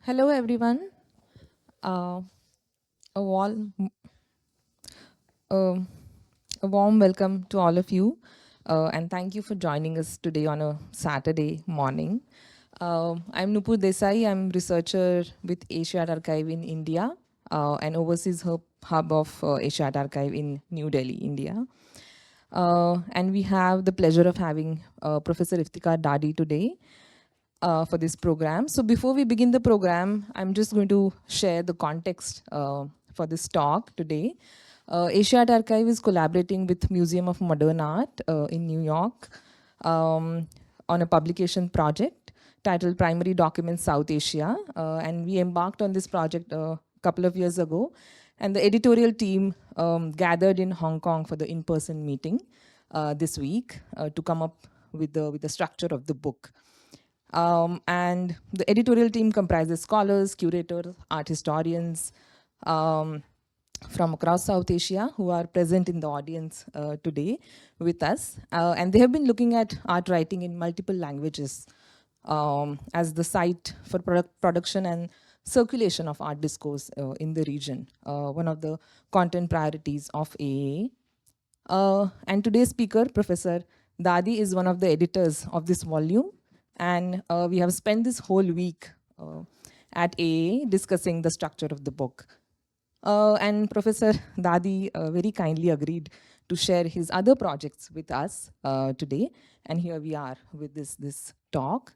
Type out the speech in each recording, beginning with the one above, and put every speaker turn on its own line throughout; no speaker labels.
Hello, everyone. Uh, a, warm, uh, a warm welcome to all of you, and thank you for joining us today on a Saturday morning. I'm Nupur Desai. I'm researcher with Asiad Archive in India and overseas hub of Asiad Archive in New Delhi, India. And we have the pleasure of having Professor Iftikhar Dadi today for this program. So before we begin the program, I'm just going to share the context for this talk today. Asiad Archive is collaborating with Museum of Modern Art in New York on a publication project titled Primary Documents South Asia. And we embarked on this project a couple of years ago. And the editorial team gathered in Hong Kong for the in-person meeting this week to come up with the structure of the book. And the editorial team comprises scholars, curators, art historians from across South Asia who are present in the audience today with us. And they have been looking at art writing in multiple languages as the site for production and circulation of art discourse in the region, one of the content priorities of AAA. And today's speaker, Professor Dadi, is one of the editors of this volume. And we have spent this whole week at AA discussing the structure of the book. And Professor Dadi very kindly agreed to share his other projects with us today. And here we are with this talk.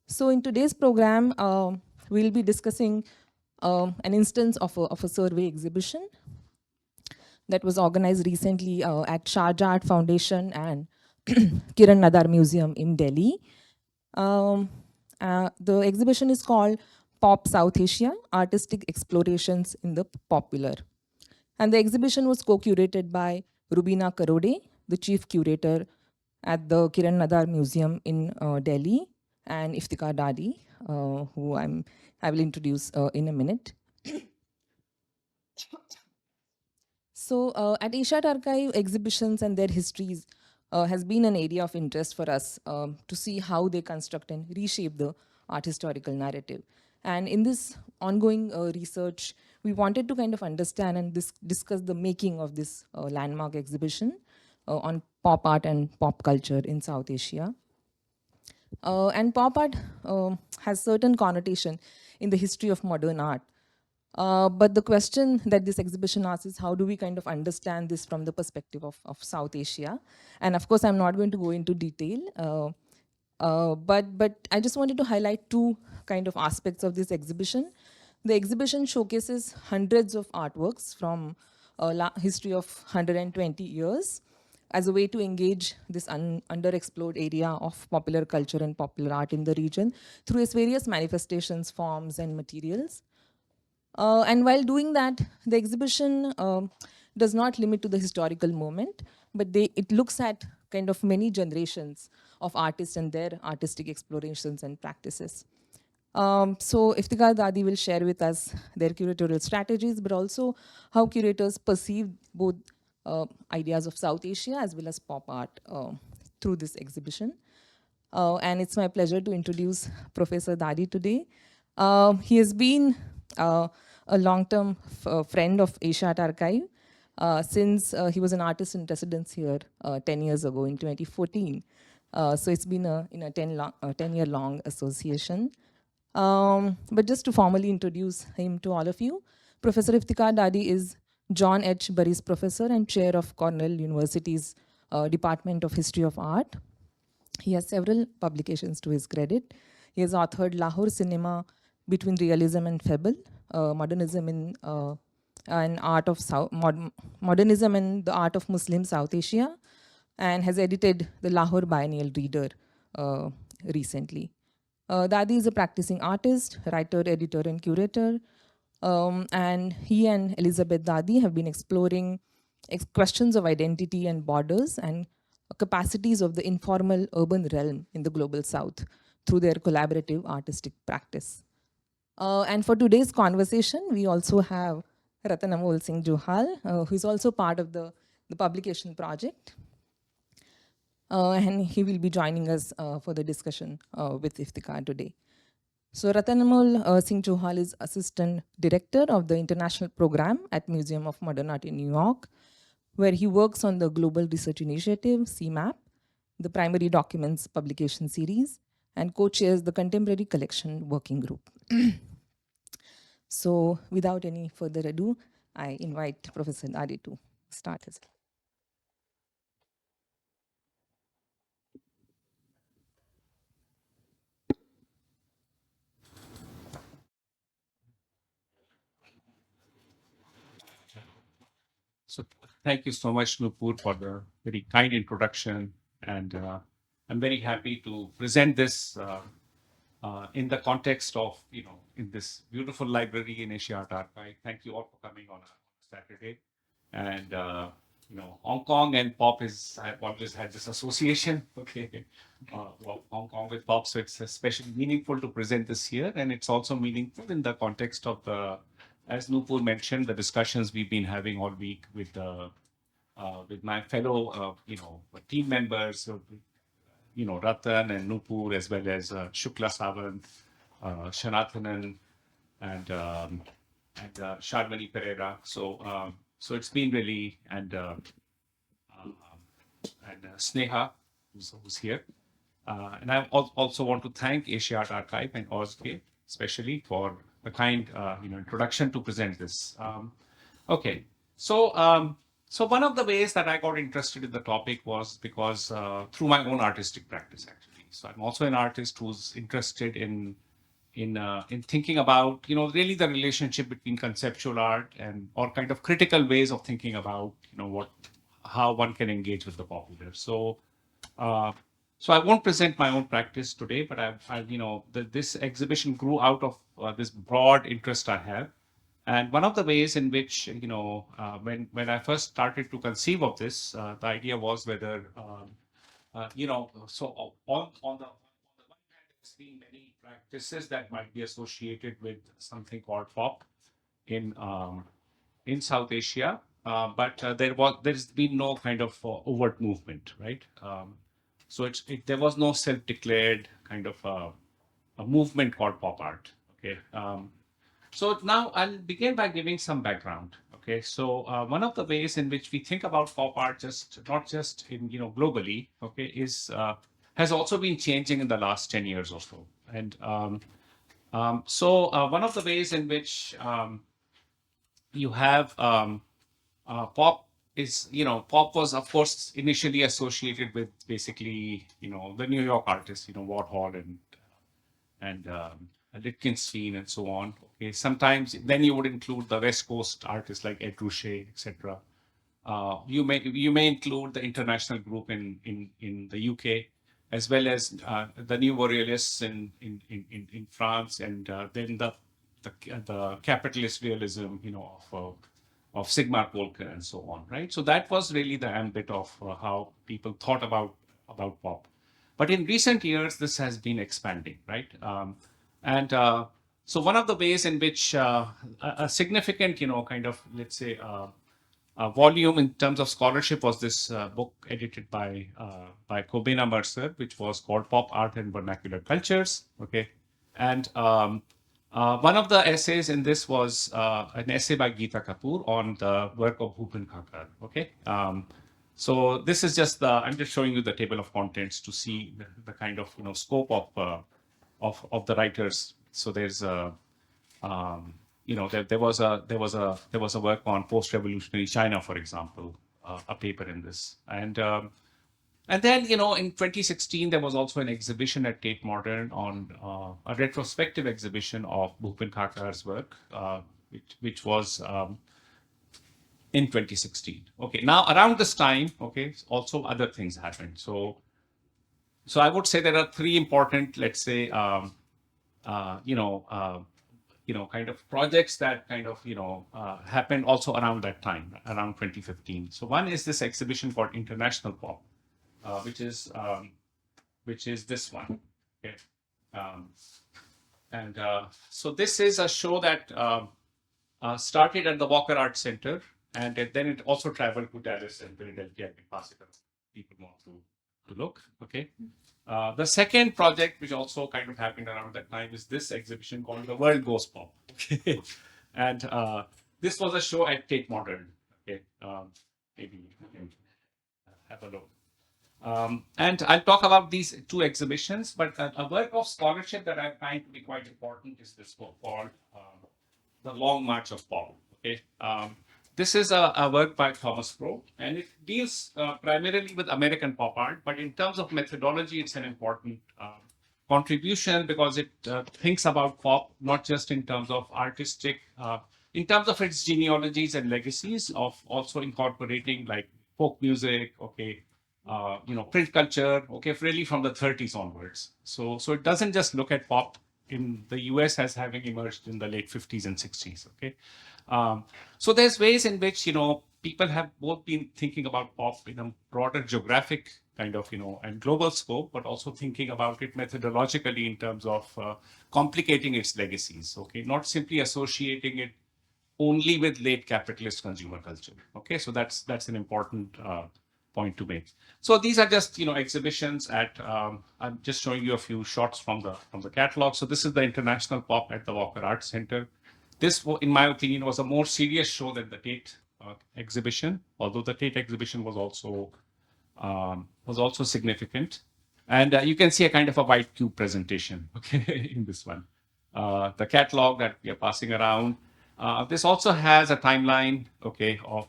So in today's program, we'll be discussing an instance of a survey exhibition that was organized recently at Sharjah Art Foundation and Kiran Nadar Museum in Delhi. The exhibition is called Pop South Asia, Artistic Explorations in the Popular. And the exhibition was co-curated by Rubina Karode, the chief curator at the Kiran Nadar Museum in Delhi, and Iftikhar Dadi, who I will introduce in a minute. So at Asiad Archive, exhibitions and their histories has been an area of interest for us to see how they construct and reshape the art historical narrative. And in this ongoing research, we wanted to kind of understand and discuss the making of this landmark exhibition on pop art and pop culture in South Asia. And pop art has certain connotation in the history of modern art. But the question that this exhibition asks is how do we kind of understand this from the perspective of South Asia? And of course, I'm not going to go into detail, but I just wanted to highlight two kind of aspects of this exhibition. The exhibition showcases hundreds of artworks from a history of 120 years as a way to engage this underexplored area of popular culture and popular art in the region through its various manifestations, forms, and materials. And while doing that, the exhibition does not limit to the historical moment, but it looks at kind of many generations of artists and their artistic explorations and practices. So Iftikhar Dadi will share with us their curatorial strategies, but also how curators perceive both ideas of South Asia as well as pop art through this exhibition. And it's my pleasure to introduce Professor Dadi today. He has been a long-term friend of Asiad Archive since he was an artist in residence here 10 years ago in 2014. So it's been a 10-year-long association. But just to formally introduce him to all of you, Professor Iftikhar Dadi is John H. Burris Professor and Chair of Cornell University's Department of History of Art. He has several publications to his credit. He has authored Lahore Cinema Between Realism and Fable, Modernism in and Art of Modernism and the Art of Muslim South Asia, and has edited the Lahore Biennial Reader recently. Dadi is a practicing artist, writer, editor, and curator. And he and Elizabeth Dadi have been exploring questions of identity and borders and capacities of the informal urban realm in the global south through their collaborative artistic practice. And for today's conversation, we also have Ratanamol Singh Johal, who is also part of the publication project. And he will be joining us for the discussion with Iftikhar today. So Ratanamol Singh Johal is Assistant Director of the International Program at Museum of Modern Art in New York, where he works on the Global Research Initiative, CMAP, the Primary Documents Publication Series, and co-chairs the Contemporary Collection Working Group. So without any further ado, I invite Professor Dadi to start his.
So thank you so much, Nupur, for the very kind introduction. And I'm very happy to present this in the context of, in this beautiful library in Asia Art Archive. Thank you all for coming on a Saturday. And, Hong Kong and pop I've always had this association, okay, Hong Kong with pop. So it's especially meaningful to present this here. And it's also meaningful in the context of as Nupur mentioned, the discussions we've been having all week with my fellow, team members, Ratan and Nupur, as well as Shukla Savant, Shanathanan, and Sharmani Pereira. So it's been really and Sneha, who's here. And I also want to thank Asia Art Archive and OSGE, especially for the kind introduction to present this. Okay, so so one of the ways that I got interested in the topic was because through my own artistic practice, actually. So I'm also an artist who's interested in thinking about really the relationship between conceptual art and or kind of critical ways of thinking about how one can engage with the popular. Uh, so I won't present my own practice today, but this exhibition grew out of this broad interest I have. And one of the ways in which, when I first started to conceive of this, the idea was whether, so on the one hand, there's been many practices that might be associated with something called pop in South Asia, but there's been no kind of overt movement, right? So there was no self-declared kind of a movement called pop art. Okay, so now I'll begin by giving some background. Okay, so one of the ways in which we think about pop art, just not just in globally, okay, is has also been changing in the last 10 years or so. And one of the ways in which you have pop is pop was of course initially associated with basically the New York artists, Warhol and Lichtenstein and so on. Okay, sometimes then you would include the West Coast artists like Ed Ruscha, etc. You may include the international group in the UK, as well as the new Borealists in France, and then the capitalist realism, of Sigmar Polke and so on, right? So that was really the ambit of how people thought about pop. But in recent years, this has been expanding, right? And so one of the ways in which a significant, kind of, let's say, volume in terms of scholarship was this book edited by Kobena Mercer, which was called Pop Art and Vernacular Cultures. Okay, and one of the essays in this was an essay by Geeta Kapoor on the work of Bhupen Khakar. Okay, so this is just I'm just showing you the table of contents to see the kind of scope of the writers. So there's there was a work on post-revolutionary China, for example, a paper in this, and then in 2016 there was also an exhibition at Tate Modern on a retrospective exhibition of Bhupen Khakar's work, which was in 2016. Okay, now around this time, okay, also other things happened. So I would say there are three important, let's say, uh, you know, uh, kind of projects that kind of, happened also around that time, around 2015. So one is this exhibition called International Pop, which is this one. Okay. Um, and so this is a show that started at the Walker Art Center, and then it also traveled to Dallas and Philadelphia. I can pass it on. People want to look. Okay. The second project, which also kind of happened around that time, is this exhibition called The World Goes Pop. Okay. And this was a show at Tate Modern. Okay. Maybe you can have a look. And I'll talk about these two exhibitions, but a work of scholarship that I find to be quite important is this book called The Long March of Pop. Okay. This is a work by Thomas Crow, and it deals primarily with American pop art, but in terms of methodology, it's an important contribution because it thinks about pop not just in terms of artistic, in terms of its genealogies and legacies, of also incorporating like folk music, okay, print culture, okay, really from the 30s onwards. So it doesn't just look at pop in the US as having emerged in the late 50s and 60s, okay. So there's ways in which people have both been thinking about pop in a broader geographic kind of and global scope, but also thinking about it methodologically in terms of complicating its legacies. Okay, not simply associating it only with late capitalist consumer culture. Okay, so that's an important point to make. So these are just exhibitions at. I'm just showing you a few shots from the catalog. So this is the International Pop at the Walker Art Center. This, in my opinion, was a more serious show than the Tate exhibition, although the Tate exhibition was also significant. And you can see a kind of a white cube presentation, okay, in this one. The catalog that we are passing around. This also has a timeline, okay, of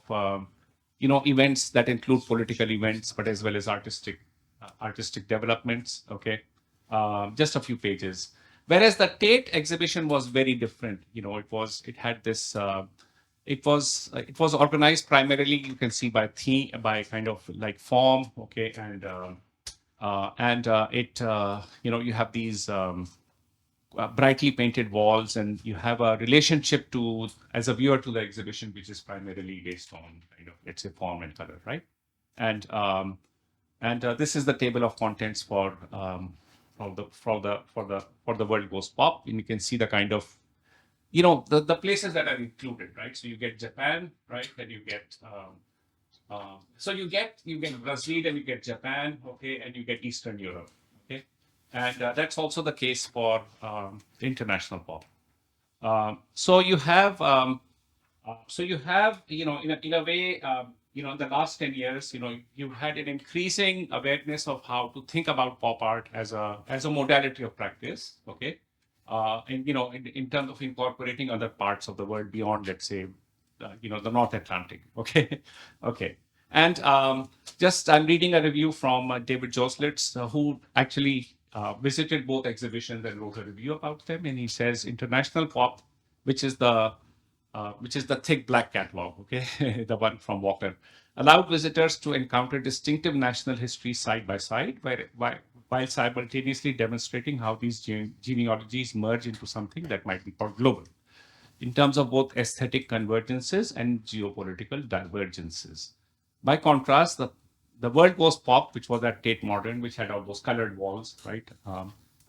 events that include political events, but as well as artistic developments, okay. Just a few pages. Whereas the Tate exhibition was very different. It had this. It was organized primarily, you can see, by theme, by kind of like form, okay, and it you have these brightly painted walls, and you have a relationship to, as a viewer, to the exhibition, which is primarily based on kind of, let's say, form and color, right? And this is the table of contents for the World Goes Pop, and you can see the kind of the places that are included, right? So you get Japan, right? Then you get so you get Brazil, and you get Japan, okay, and you get Eastern Europe, okay, and that's also the case for international pop. So you have in a way, in the last 10 years, you've had an increasing awareness of how to think about pop art as a modality of practice, okay, and in terms of incorporating other parts of the world beyond, let's say, the North Atlantic, okay, okay. And just I'm reading a review from David Joslitz, who actually visited both exhibitions and wrote a review about them, and he says international pop, which is the thick black catalog, okay, the one from Walker, allowed visitors to encounter distinctive national histories side by side, while simultaneously demonstrating how these genealogies merge into something that might be called global, in terms of both aesthetic convergences and geopolitical divergences. By contrast, the World Goes Pop, which was at Tate Modern, which had all those colored walls, right,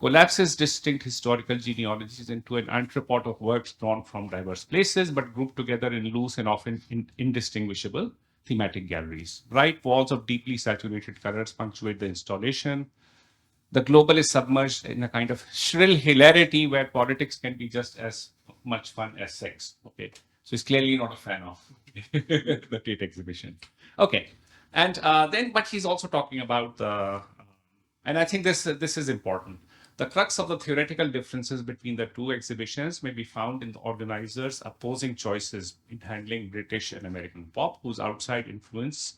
collapses distinct historical genealogies into an entrepot of works drawn from diverse places, but grouped together in loose and often indistinguishable thematic galleries. Bright walls of deeply saturated colors punctuate the installation. The global is submerged in a kind of shrill hilarity where politics can be just as much fun as sex. Okay, so he's clearly not a fan of the Tate exhibition. Okay, and but he's also talking about and I think this is important. The crux of the theoretical differences between the two exhibitions may be found in the organizers' opposing choices in handling British and American pop, whose outside influence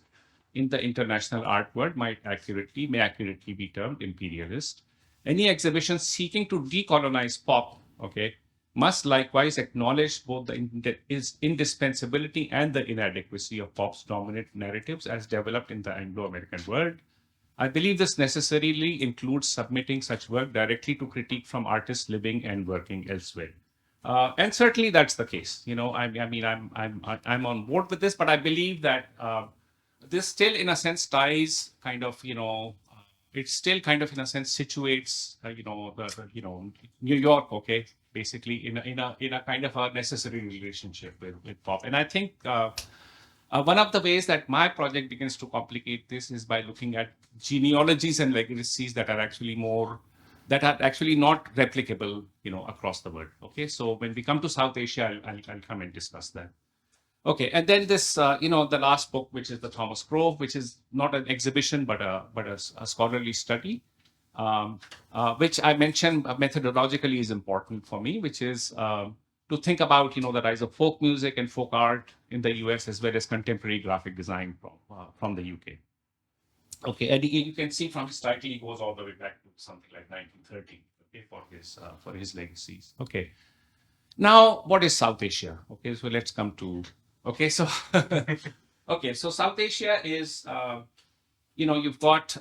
in the international art world may accurately be termed imperialist. Any exhibition seeking to decolonize pop, okay, must likewise acknowledge both the indispensability and the inadequacy of pop's dominant narratives as developed in the Anglo-American world. I believe this necessarily includes submitting such work directly to critique from artists living and working elsewhere. And certainly that's the case. I'm on board with this, but I believe that this still, in a sense, ties kind of, it still kind of, in a sense, situates, New York, okay, basically in a kind of a necessary relationship with pop. And I think One of the ways that my project begins to complicate this is by looking at genealogies and legacies that are actually not replicable, across the world. Okay, so when we come to South Asia, I'll come and discuss that. Okay, and then this, the last book, which is the Thomas Grove, which is not an exhibition but a scholarly study, which I mentioned methodologically is important for me, which is to think about the rise of folk music and folk art in the US as well as contemporary graphic design from the UK. Okay, and you can see from his title he goes all the way back to something like 1930. Okay, for his legacies. Okay, now what is South Asia? Okay, so let's come to okay, so okay, so South Asia is you've got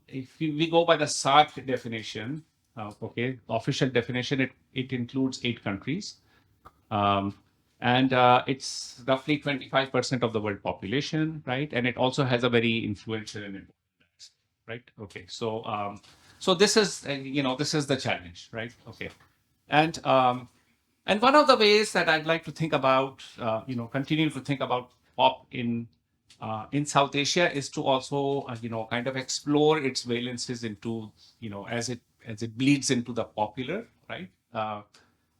if we go by the SARC definition, okay, official definition, it includes 8 countries, um, and it's roughly 25% of the world population, right? And it also has a very influential and important accent, right? Okay, so this is this is the challenge, right? Okay, and and one of the ways that I'd like to think about, continue to think about pop in South Asia is to also, kind of explore its valences into, as it bleeds into the popular, right?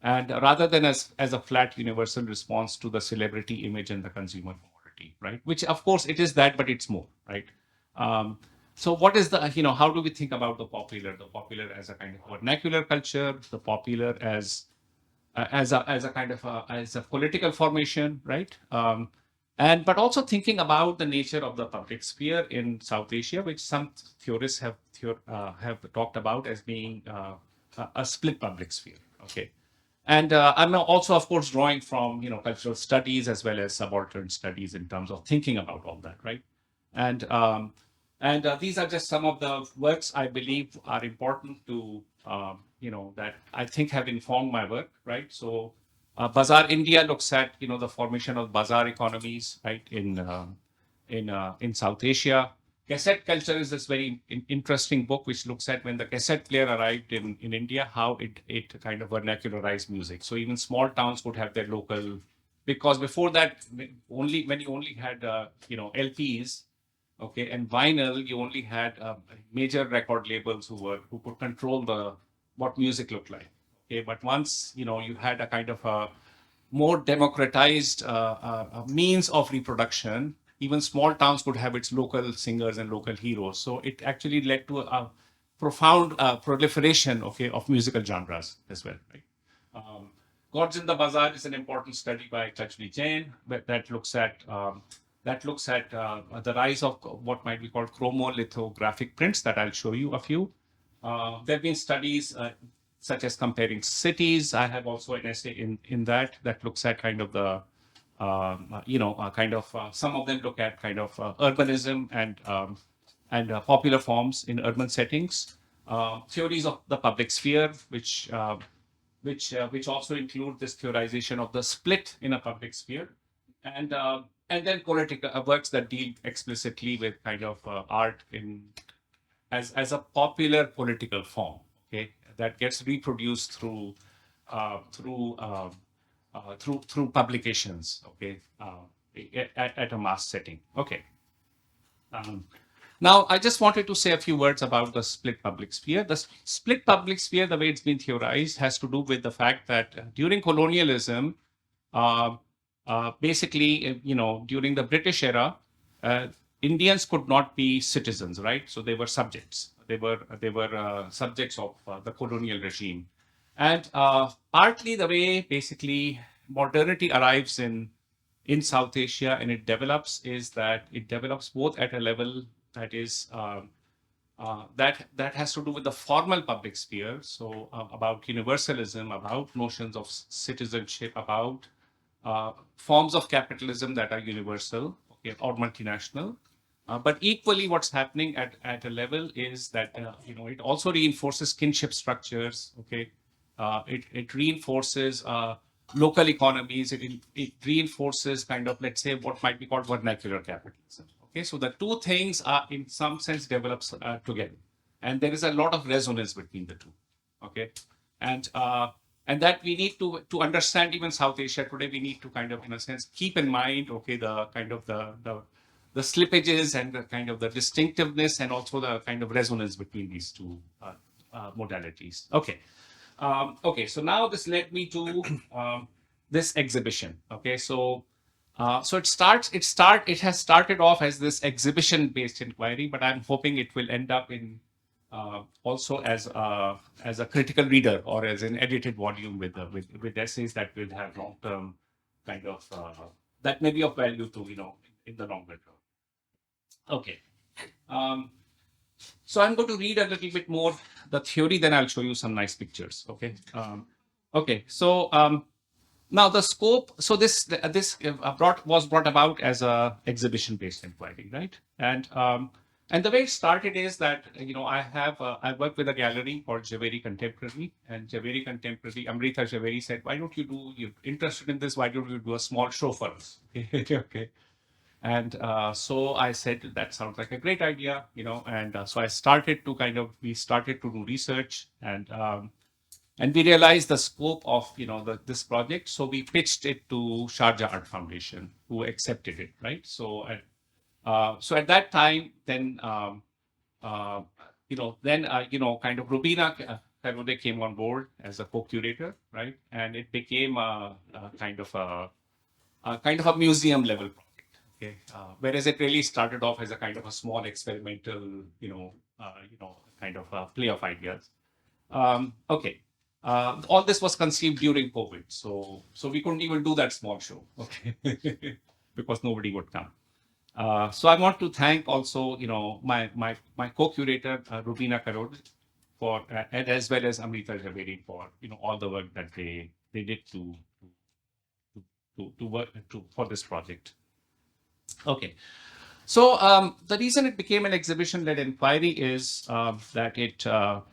And rather than as a flat universal response to the celebrity image and the consumer commodity, right? Which of course it is that, but it's more, right? Um, so what is the, how do we think about the popular? The popular as a kind of vernacular culture, the popular as a kind of as a political formation, right? And but also thinking about the nature of the public sphere in South Asia, which some theorists have talked about as being a split public sphere. Okay, and I'm also, of course, drawing from cultural studies as well as subaltern studies in terms of thinking about all that, right? And these are just some of the works I believe are important to that I think have informed my work, right? So Bazaar India looks at the formation of bazaar economies, right, in South Asia. Cassette culture is this very interesting book which looks at when the cassette player arrived in India, how it kind of vernacularized music. So even small towns would have their local, because before that, when you only had LPs, okay, and vinyl, you only had major record labels who could control the what music looked like. Okay, but once you had a kind of a more democratized means of reproduction, even small towns could have its local singers and local heroes. So it actually led to a profound proliferation, okay, of musical genres as well. Right? Um, Gods in the Bazaar is an important study by Kachli Jain that looks at the rise of what might be called chromolithographic prints. That I'll show you a few. There have been studies such as comparing cities. I have also an essay in that looks at kind of the some of them look at kind of urbanism and popular forms in urban settings. Theories of the public sphere, which also include this theorization of the split in a public sphere, and then political works that deal explicitly with kind of art in as a popular political form, okay, that gets reproduced uh, through uh, through publications, okay, at a mass setting, okay. Um, Now, I just wanted to say a few words about the split public sphere. The split public sphere, the way it's been theorized, has to do with the fact that during colonialism, uh, basically, during the British era, uh, Indians could not be citizens, right? So they were subjects. They were subjects of the colonial regime, and partly the way basically modernity arrives in South Asia and it develops is that it develops both at a level that is that has to do with the formal public sphere, so about universalism, about notions of citizenship, about forms of capitalism that are universal, okay, or multinational. But equally, what's happening at a level is that it also reinforces kinship structures. Okay, it reinforces local economies. It reinforces kind of, let's say, what might be called vernacular capitalism. Okay, so the two things are in some sense develops together, and there is a lot of resonance between the two. Okay, and and that we need to understand even South Asia today. We need to kind of, in a sense, keep in mind, okay, the kind of the slippages and the kind of the distinctiveness and also the kind of resonance between these two modalities. Okay. Okay, so now this led me to this exhibition. Okay, so it has started off as this exhibition based inquiry, but I'm hoping it will end up in also as a critical reader or as an edited volume with essays that will have long term kind of that may be of value to, in the longer term. Okay. Um, so I'm going to read a little bit more the theory, then I'll show you some nice pictures. Okay. Okay. So now the scope. So was brought about as a exhibition based inquiry, right? And the way it started is that, I work with a gallery called Javeri Contemporary, and Javeri Contemporary, Amrita Javeri said, "Why don't you do? You're interested in this? Why don't you do a small show for us?" Okay. And so I said, that sounds like a great idea, and so we started to do research, and we realized the scope of, this project. So we pitched it to Sharjah Art Foundation, who accepted it, right? So at that time, then, uh, kind of Rubina Karode came on board as a co-curator, right? And it became a museum level project. Okay, whereas it really started off as a kind of a small experimental, kind of a play of ideas. Okay, all this was conceived during COVID, so we couldn't even do that small show. Okay, because nobody would come. So I want to thank also, my co-curator Rubina Karod for and as well as Amrita Javeri for, all the work that they did to work for this project. Okay. So the reason it became an exhibition-led inquiry is that the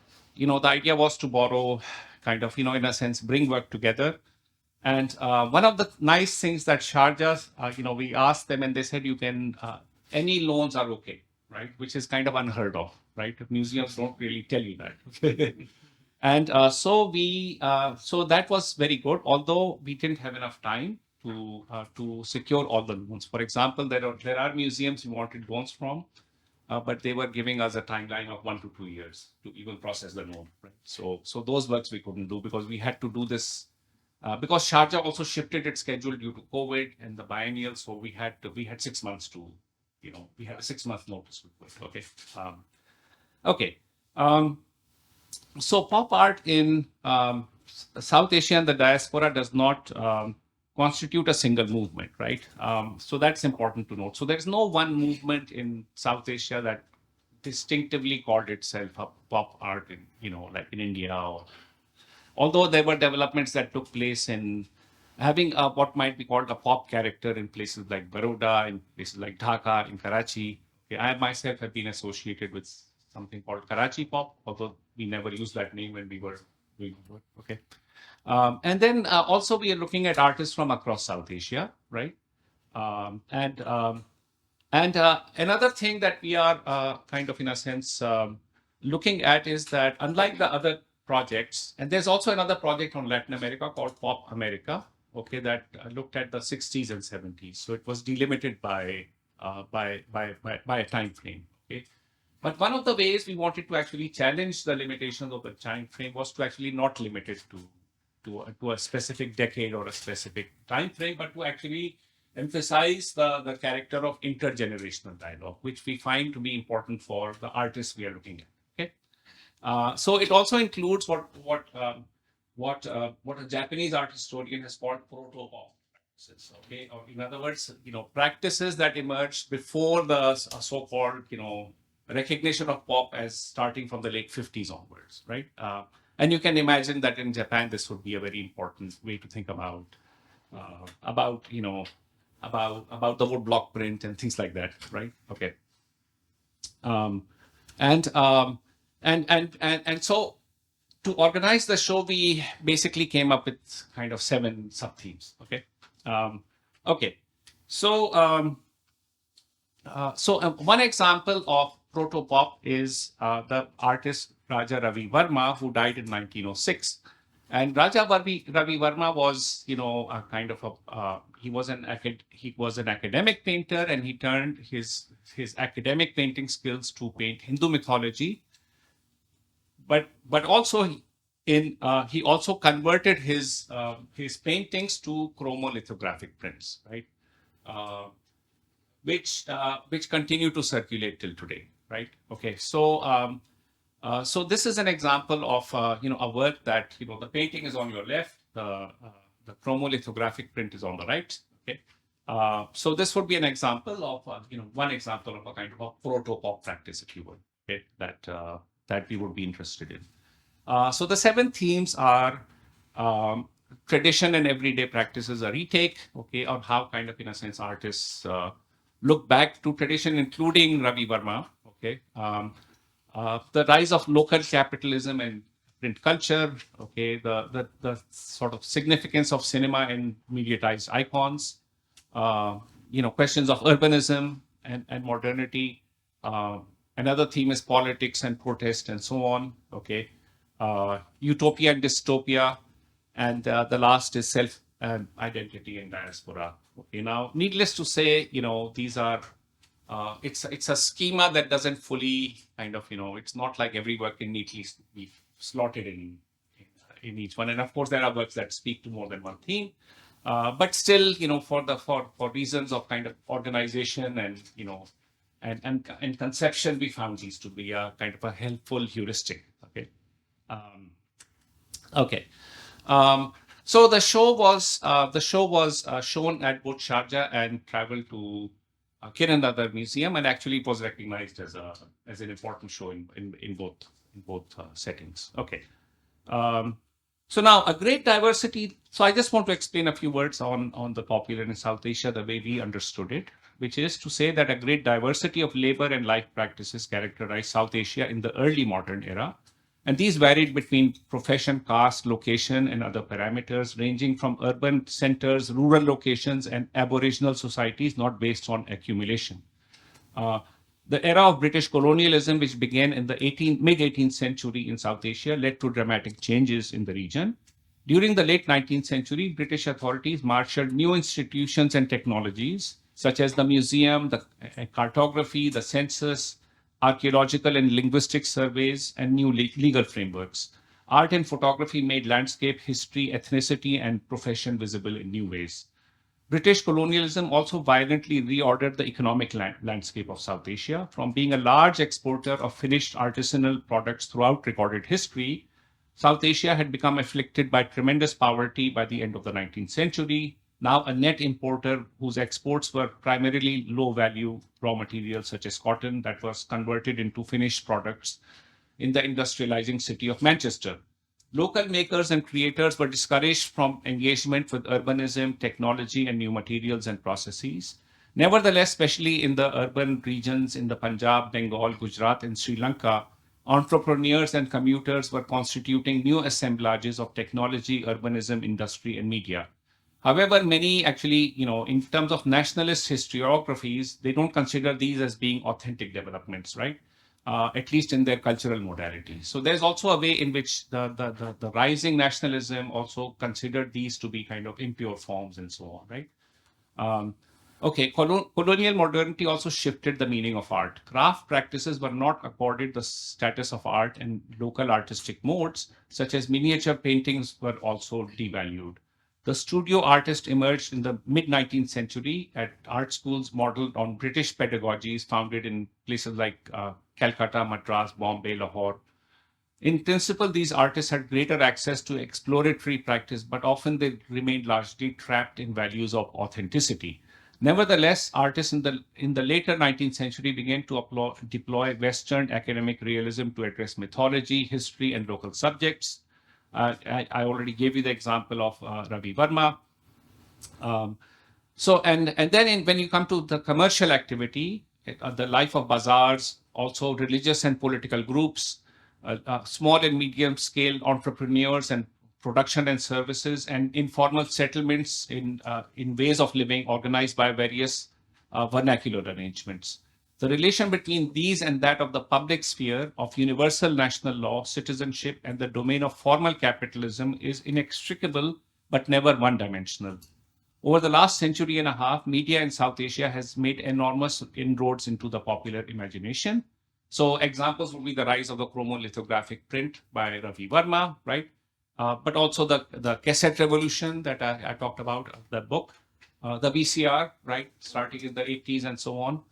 idea was to borrow, kind of, in a sense, bring work together. And one of the nice things that Sharjah, we asked them and they said, any loans are okay, right? Which is kind of unheard of, right? Museums don't really tell you that. And so that was very good, although we didn't have enough time to secure all the loans. For example, there are museums we wanted loans from, but they were giving us a timeline of 1 to 2 years to even process the loan. Right? So those works we couldn't do because we had to do this because Sharjah also shifted its schedule due to COVID and the biennial. So we had 6 months we had a 6 month notice. Okay. Okay. Um, so pop art in South Asia and the diaspora does not constitute a single movement, right? So that's important to note. So there's no one movement in South Asia that distinctively called itself a pop art in, like in India, or although there were developments that took place in having what might be called a pop character in places like Baroda, in places like Dhaka, in Karachi. Okay, I myself have been associated with something called Karachi pop, although we never used that name when we were doing work. Okay. And then also we are looking at artists from across South Asia, right? Um, and um, and another thing that we are kind of, in a sense, looking at is that unlike the other projects, and there's also another project on Latin America called Pop America, okay, that looked at the 60s and 70s. So it was delimited by a time frame. Okay. But one of the ways we wanted to actually challenge the limitations of the time frame was to actually not limit it to a specific decade or a specific time frame, but to actually emphasize the character of intergenerational dialogue, which we find to be important for the artists we are looking at. Okay, so it also includes what a Japanese art historian has called proto-pop practices. Okay, or in other words, practices that emerged before the so-called recognition of pop as starting from the late 50s onwards, right? And you can imagine that in Japan, this would be a very important way to think about about the wood block print and things like that, right? Okay. Um, and so to organize the show, we basically came up with kind of 7 sub themes. Okay. Okay. So one example of proto pop is the artist Raja Ravi Verma, who died in 1906. And Ravi Verma was, a kind of he was an academic painter, and he turned his academic painting skills to paint Hindu mythology, but also he also converted his paintings to chromolithographic prints, right? Uh, which continue to circulate till today, right? Okay, so this is an example of a work that the painting is on your left, the chromolithographic print is on the right. Okay, so this would be an example of one example of a kind of a proto-pop practice, if you would, okay, that we would be interested in. So the 7 themes are tradition and everyday practices, a retake, okay, on how kind of, in a sense, artists look back to tradition, including Ravi Verma, okay. The rise of local capitalism and print culture, okay, the sort of significance of cinema and mediatized icons, questions of urbanism and modernity. Another theme is politics and protest and so on, okay. Utopia and dystopia, and the last is self identity and diaspora. Okay, now, needless to say, these are it's a schema that doesn't fully kind of it's not like every work can neatly be slotted in each one. And of course, there are works that speak to more than one theme, but still, for reasons of kind of organization and and conception, we found these to be a kind of a helpful heuristic. Okay. Um, okay. Um, so the show was shown at both Sharjah and traveled to Kiran Nadar Museum, and actually it was recognized as an important show in both settings. Okay. Um, so now a great diversity. So I just want to explain a few words on the popular in South Asia, the way we understood it, which is to say that a great diversity of labor and life practices characterized South Asia in the early modern era. And these varied between profession, caste, location, and other parameters, ranging from urban centers, rural locations, and aboriginal societies not based on accumulation. Uh, the era of British colonialism, which began in the mid-18th century in South Asia, led to dramatic changes in the region. During the late 19th century, British authorities marshaled new institutions and technologies, such as the museum, the cartography, the census, archaeological and linguistic surveys, and new legal frameworks. Art and photography made landscape, history, ethnicity, and profession visible in new ways. British colonialism also violently reordered the economic landscape of South Asia. From being a large exporter of finished artisanal products throughout recorded history, South Asia had become afflicted by tremendous poverty by the end of the 19th century. Now, a net importer whose exports were primarily low value raw materials such as cotton that was converted into finished products in the industrializing city of Manchester. Local makers and creators were discouraged from engagement with urbanism, technology, and new materials and processes. Nevertheless, especially in the urban regions in the Punjab, Bengal, Gujarat, and Sri Lanka, entrepreneurs and commuters were constituting new assemblages of technology, urbanism, industry, and media. However, many actually, in terms of nationalist historiographies, they don't consider these as being authentic developments, right? At least in their cultural modality. So there's also a way in which the rising nationalism also considered these to be kind of impure forms and so on, right? Um, okay, colonial modernity also shifted the meaning of art. Craft practices were not accorded the status of art, and local artistic modes, such as miniature paintings, were also devalued. The studio artist emerged in the mid 19th century at art schools modeled on British pedagogies founded in places like Calcutta, Madras, Bombay, Lahore. In principle, these artists had greater access to exploratory practice, but often they remained largely trapped in values of authenticity. Nevertheless, artists in the later 19th century began to deploy Western academic realism to address mythology, history, and local subjects. I already gave you the example of Ravi Verma. Um, and then when you come to the commercial activity, the life of bazaars, also religious and political groups, small and medium scale entrepreneurs and production and services, and informal settlements in ways of living organized by various vernacular arrangements. The relation between these and that of the public sphere of universal national law, citizenship, and the domain of formal capitalism is inextricable but never one dimensional. Over the last century and a half, media in South Asia has made enormous inroads into the popular imagination. So examples would be the rise of the chromolithographic print by Ravi Verma, right? But also the cassette revolution that I talked about, that book, the VCR, right, starting in the 80s and so on,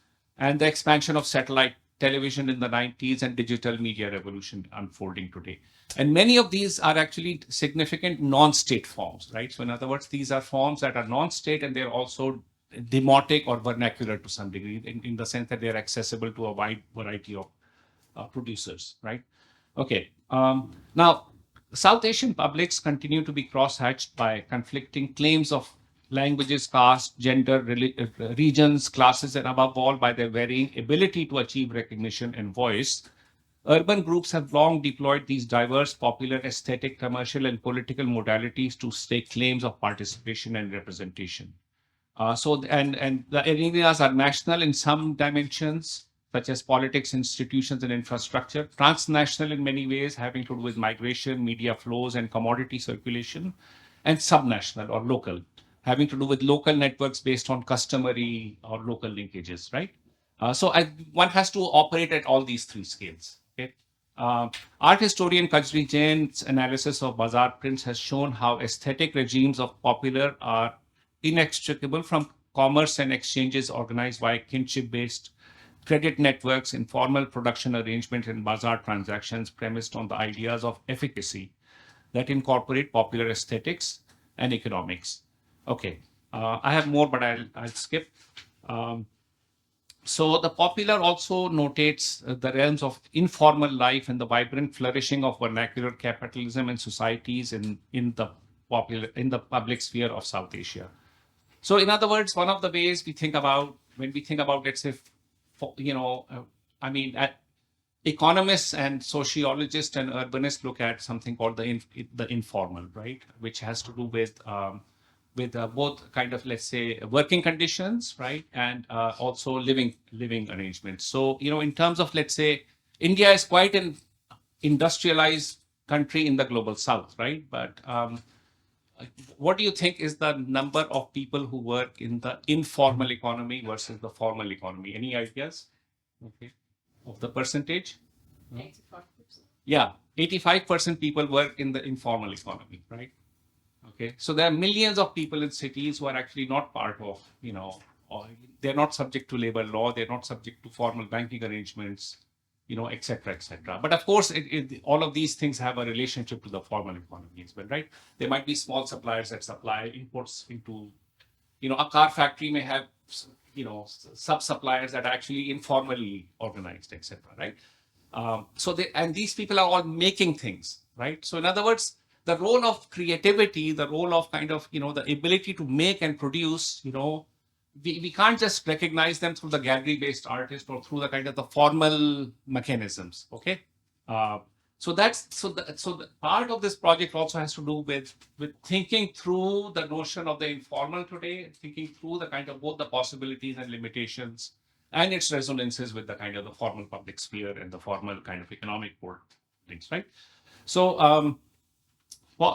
and the expansion of satellite television in the 90s and digital media revolution unfolding today. And many of these are actually significant non-state forms, right? So in other words, these are forms that are non-state and they're also demotic or vernacular to some degree in the sense that they're accessible to a wide variety of producers, right? Okay. Now, South Asian publics continue to be cross-hatched by conflicting claims of languages, caste, gender, regions, classes, and above all by their varying ability to achieve recognition and voice. Urban groups have long deployed these diverse, popular, aesthetic, commercial, and political modalities to stake claims of participation and representation. And the arenas are national in some dimensions, such as politics, institutions, and infrastructure, transnational in many ways, having to do with migration, media flows, and commodity circulation, and subnational or local, having to do with local networks based on customary or local linkages, right? One has to operate at all these three scales. Okay. Art historian Kajri Jain's analysis of bazaar prints has shown how aesthetic regimes of popular are inextricable from commerce and exchanges organized by kinship-based credit networks, informal production arrangements, and bazaar transactions premised on the ideas of efficacy that incorporate popular aesthetics and economics. Okay, I have more, but I'll skip. Um, so the popular also notates the realms of informal life and the vibrant flourishing of vernacular capitalism and societies in the public sphere of South Asia. So, in other words, one of the ways we think about when we think about, let's say, I mean, economists and sociologists and urbanists look at something called the informal, right, which has to do with both kind of, let's say, working conditions, right, and also living arrangements. So, in terms of, let's say, India is quite an industrialized country in the global south, right, but what do you think is the number of people who work in the informal economy versus the formal economy? Any ideas? Okay. Of the percentage? 85%. Yeah, 85% people work in the informal economy, right? Okay. So there are millions of people in cities who are actually not part of, or they're not subject to labor law, they're not subject to formal banking arrangements, et cetera, et cetera. But of course, all of these things have a relationship to the formal economy as well, right? There might be small suppliers that supply inputs into, a car factory may have, sub-suppliers that are actually informally organized, et cetera, right? And these people are all making things, right? So in other words, the role of creativity, the role of kind of, the ability to make and produce, we can't just recognize them through the gallery-based artist or through the kind of the formal mechanisms. Okay, so the part of this project also has to do with thinking through the notion of the informal today, thinking through the kind of both the possibilities and limitations and its resonances with the kind of the formal public sphere and the formal kind of economic world things, right? So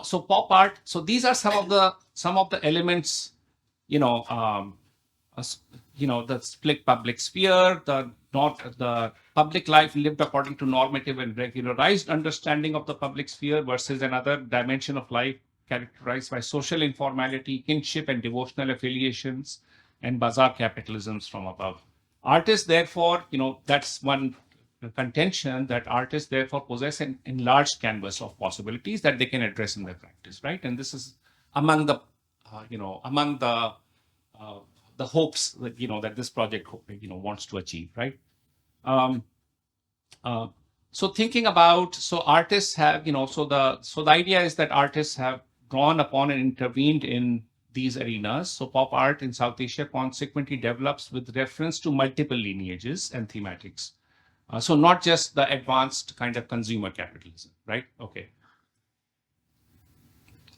so pop art. So these are some of the elements, you know, um, the split public sphere, the public life lived according to normative and regularized understanding of the public sphere versus another dimension of life characterized by social informality, kinship, and devotional affiliations, and bazaar capitalisms from above. Artists, therefore, that's one contention that artists therefore possess an enlarged canvas of possibilities that they can address in their practice, right? And this is among among uh, the hopes that that this project wants to achieve, right? Um, uh, so thinking about artists have so the idea is that artists have drawn upon and intervened in these arenas. So pop art in South Asia consequently develops with reference to multiple lineages and thematics. So not just the advanced kind of consumer capitalism, right? Okay.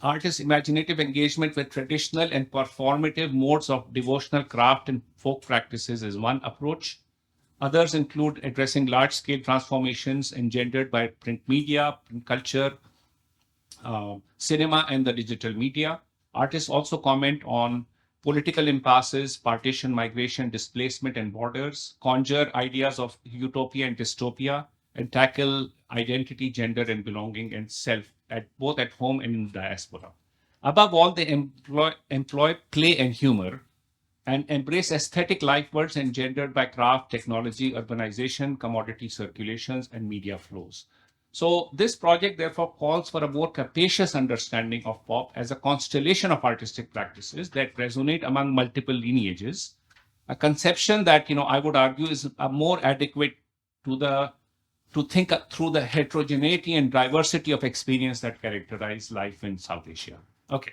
Artists' imaginative engagement with traditional and performative modes of devotional craft and folk practices is one approach. Others include addressing large-scale transformations engendered by print media, print culture, cinema, and the digital media. Artists also comment on political impasses, partition, migration, displacement, and borders, conjure ideas of utopia and dystopia, and tackle identity, gender, and belonging and self at both at home and in the diaspora. Above all, they employ play and humor and embrace aesthetic life words engendered by craft, technology, urbanization, commodity circulations, and media flows. So, this project therefore calls for a more capacious understanding of pop as a constellation of artistic practices that resonate among multiple lineages, a conception that I would argue is a more adequate to the to think through the heterogeneity and diversity of experience that characterize life in South Asia. Okay.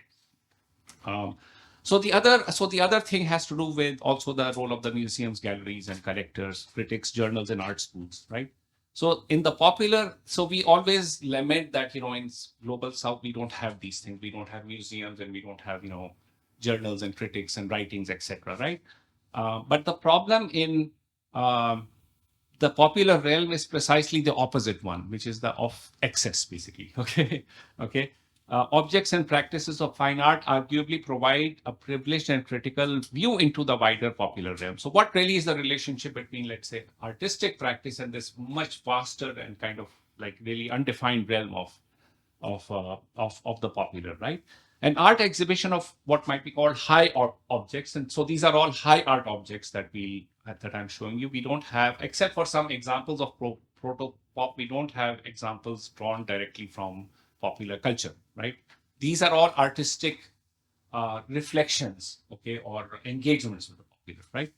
Um, so the other thing has to do with also the role of the museums, galleries, and collectors, critics, journals, and art schools, right? So in the popular, so we always lament that in global South we don't have these things. We don't have museums and we don't have journals and critics and writings, etc. Right? But the problem in um, the popular realm is precisely the opposite one, which is the of excess, basically. Okay, okay. Objects and practices of fine art arguably provide a privileged and critical view into the wider popular realm. So, what really is the relationship between, let's say, artistic practice and this much vaster and kind of like really undefined realm of the popular, right? An art exhibition of what might be called high art objects, and so these are all high art objects that I'm showing you. We don't have, except for some examples of proto pop, we don't have examples drawn directly from popular culture, right? These are all artistic reflections, okay, or engagements with the popular, right?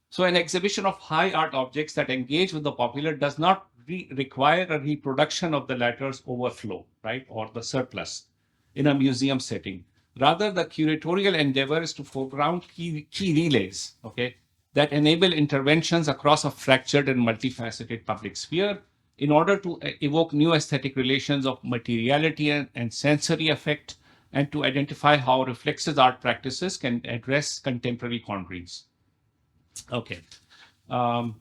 So an exhibition of high art objects that engage with the popular does not require a reproduction of the latter's overflow, right, or the surplus in a museum setting. Rather, the curatorial endeavor is to foreground key relays, okay, that enable interventions across a fractured and multifaceted public sphere in order to evoke new aesthetic relations of materiality and sensory effect, and to identify how reflexive art practices can address contemporary quandaries. Okay. Um,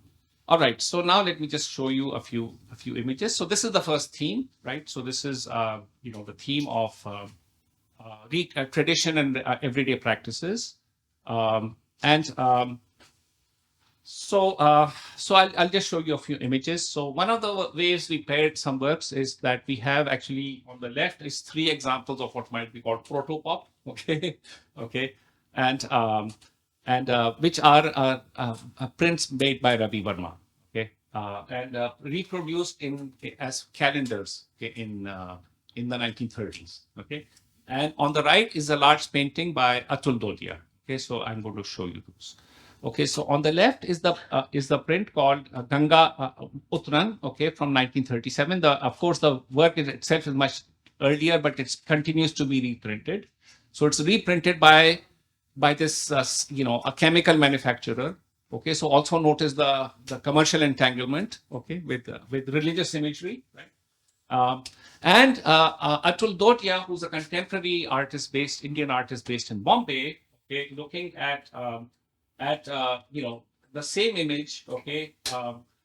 all right. So now let me just show you a few images. So this is the first theme, right? So this is the theme of tradition and everyday practices, and so I'll just show you a few images. So one of the ways we paired some works is that we have actually on the left is three examples of what might be called proto-pop. Okay, okay, and which are prints made by Ravi Verma. Okay, and reproduced as calendars, okay, in the 1930s. Okay, and on the right is a large painting by Atul Dodia. Okay, so I'm going to show you those. Okay, so on the left is the print called Ganga Utran, okay, from 1937. Of course the work itself is much earlier, but it continues to be reprinted. So it's reprinted by this a chemical manufacturer. Okay, so also notice the commercial entanglement, okay, with religious imagery, right? Um, and Atul Dotia, who's a contemporary Indian artist based in Bombay, okay, looking at the same image, okay,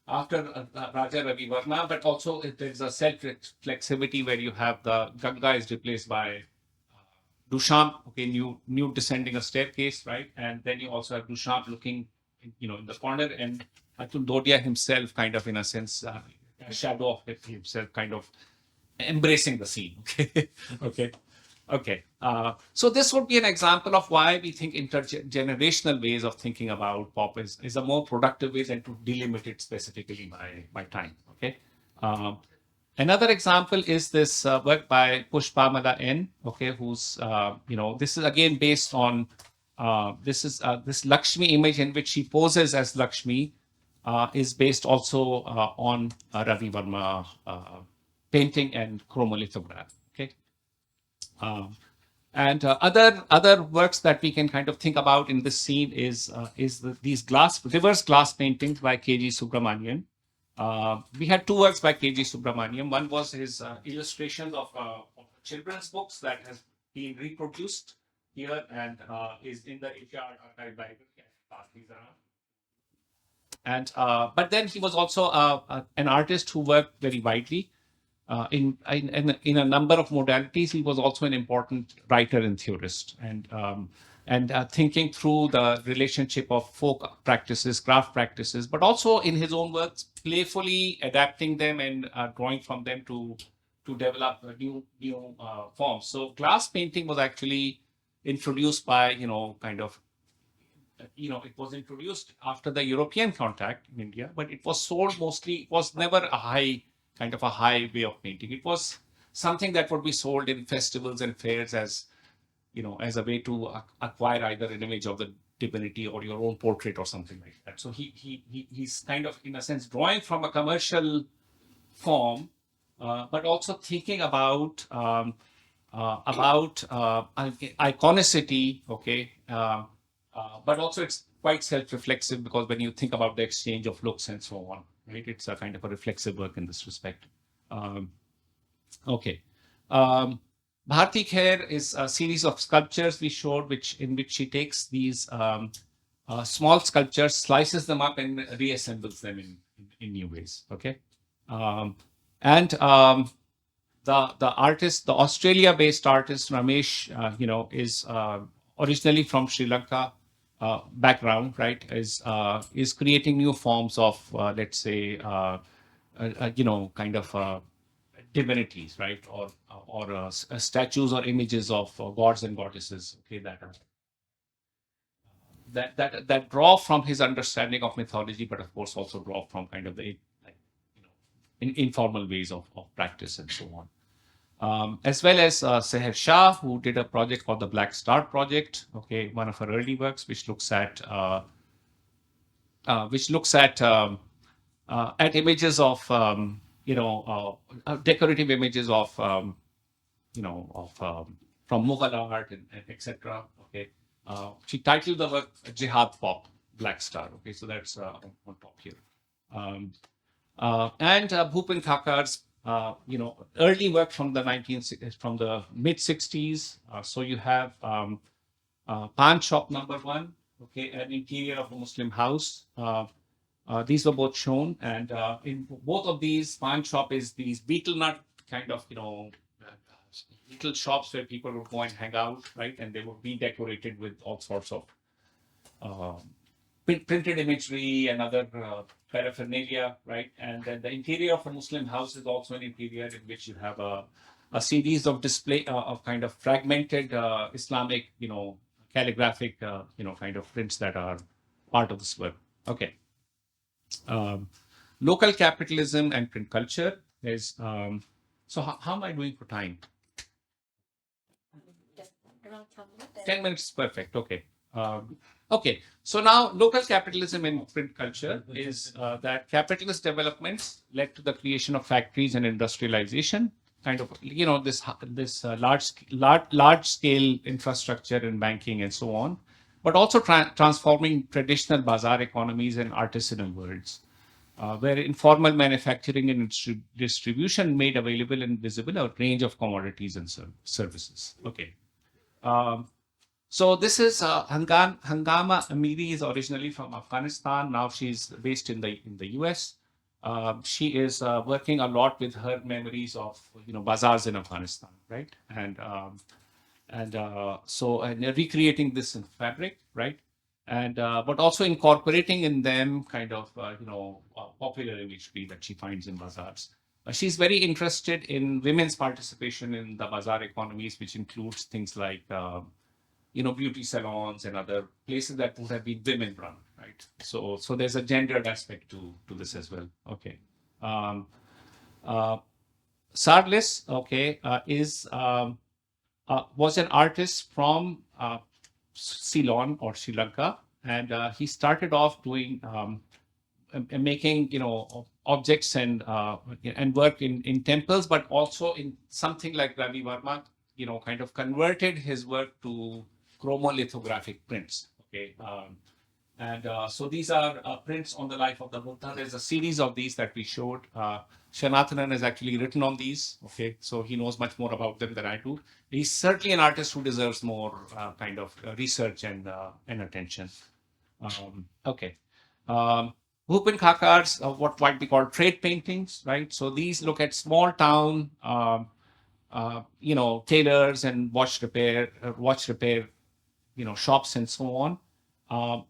after Raja Ravi Varma, but also there's a self-reflexivity where you have the Ganga is replaced by Duchamp, okay, new descending a staircase, right, and then you also have Duchamp looking, in the corner, and Atul Dodia himself, kind of in a sense, a shadow of himself, kind of embracing the scene. Okay, okay, okay. So this would be an example of why we think intergenerational ways of thinking about pop is a more productive way than to delimit it specifically by time. Okay. Um, Another example is this work by Pushpamala N. Okay, who's this is again based on this Lakshmi image in which she poses as Lakshmi is based also on Ravi Varma painting and chromolithograph. Okay, um, and other works that we can kind of think about in this scene is these reverse glass paintings by K.G. Subramanian. We had two works by K.G. Subramanian. One was his illustrations of children's books that has been reproduced here and is in the Asia Art Archive Library. These are And but then he was also an artist who worked very widely in a number of modalities. He was also an important writer and theorist, and thinking through the relationship of folk practices, craft practices, but also in his own works, playfully adapting them and drawing from them to develop new forms. So glass painting was actually introduced by kind of it was introduced after the European contact in India, but it was sold mostly. It was never a high way of painting. It was something that would be sold in festivals and fairs as as a way to acquire either an image of the divinity or your own portrait or something like that. So he's kind of in a sense drawing from a commercial form, but also thinking about iconicity, okay, but also it's quite self-reflexive because when you think about the exchange of looks and so on, right, it's a kind of a reflexive work in this respect. Um, okay. Um, Bharti Khair is a series of sculptures we showed, in which she takes these small sculptures, slices them up, and reassembles them in new ways. Okay, and the artist, the Australia-based artist Ramesh, is originally from Sri Lanka background, right? Is creating new forms of let's say kind of divinities, right? Or statues or images of gods and goddesses. Okay, that draw from his understanding of mythology, but of course also draw from kind of the like informal ways of practice and so on. As well as Seher Shah, who did a project called the Black Star Project. Okay, one of her early works, which looks at images of decorative images of from Mughal art and etc. Okay, she titled the work Jihad Pop Black Star. Okay, so that's on top here. Um, and Bhupen Thakar's early work from the mid 60s. So you have Pan Shop number one, okay, an interior of a Muslim house. These were both shown, and in both of these, Pan Shop is these beetle nut kind of little shops where people would go and hang out, right, and they would be decorated with all sorts of uh, printed imagery and other paraphernalia, right? And then the interior of a Muslim house is also an interior in which you have a series of display of kind of fragmented Islamic, calligraphic, kind of prints that are part of this work. Okay. Um, Local capitalism and print culture is. So how am I doing for time? 10 minutes is perfect. Okay. Okay. So now local capitalism in print culture is that capitalist developments led to the creation of factories and industrialization. Kind of, this large scale infrastructure in banking and so on, but also transforming traditional bazaar economies and artisanal worlds, where informal manufacturing and distribution made available and visible a range of commodities and services. Okay. Um, so this is Hangama Amiri is originally from Afghanistan. Now she's based in the US. She is working a lot with her memories of bazaars in Afghanistan, right? And recreating this in fabric, right? And but also incorporating in them kind of popular imagery that she finds in bazaars. She's very interested in women's participation in the bazaar economies, which includes things like beauty salons and other places that would have been women run, right? So there's a gendered aspect to this as well. Okay. Um, uh, Sarlis, okay, is was an artist from Ceylon or Sri Lanka, and he started off doing making objects and work in temples, but also in something like Ravi Varma, kind of converted his work to chromolithographic prints. Okay, and so these are prints on the life of the Buddha. There's a series of these that we showed. Shanathanan has actually written on these. Okay, so he knows much more about them than I do. He's certainly an artist who deserves more research and attention. Okay. Um, Bhupen Khakar's what might be called trade paintings, right? So these look at small town, tailors and watch repair, shops and so on.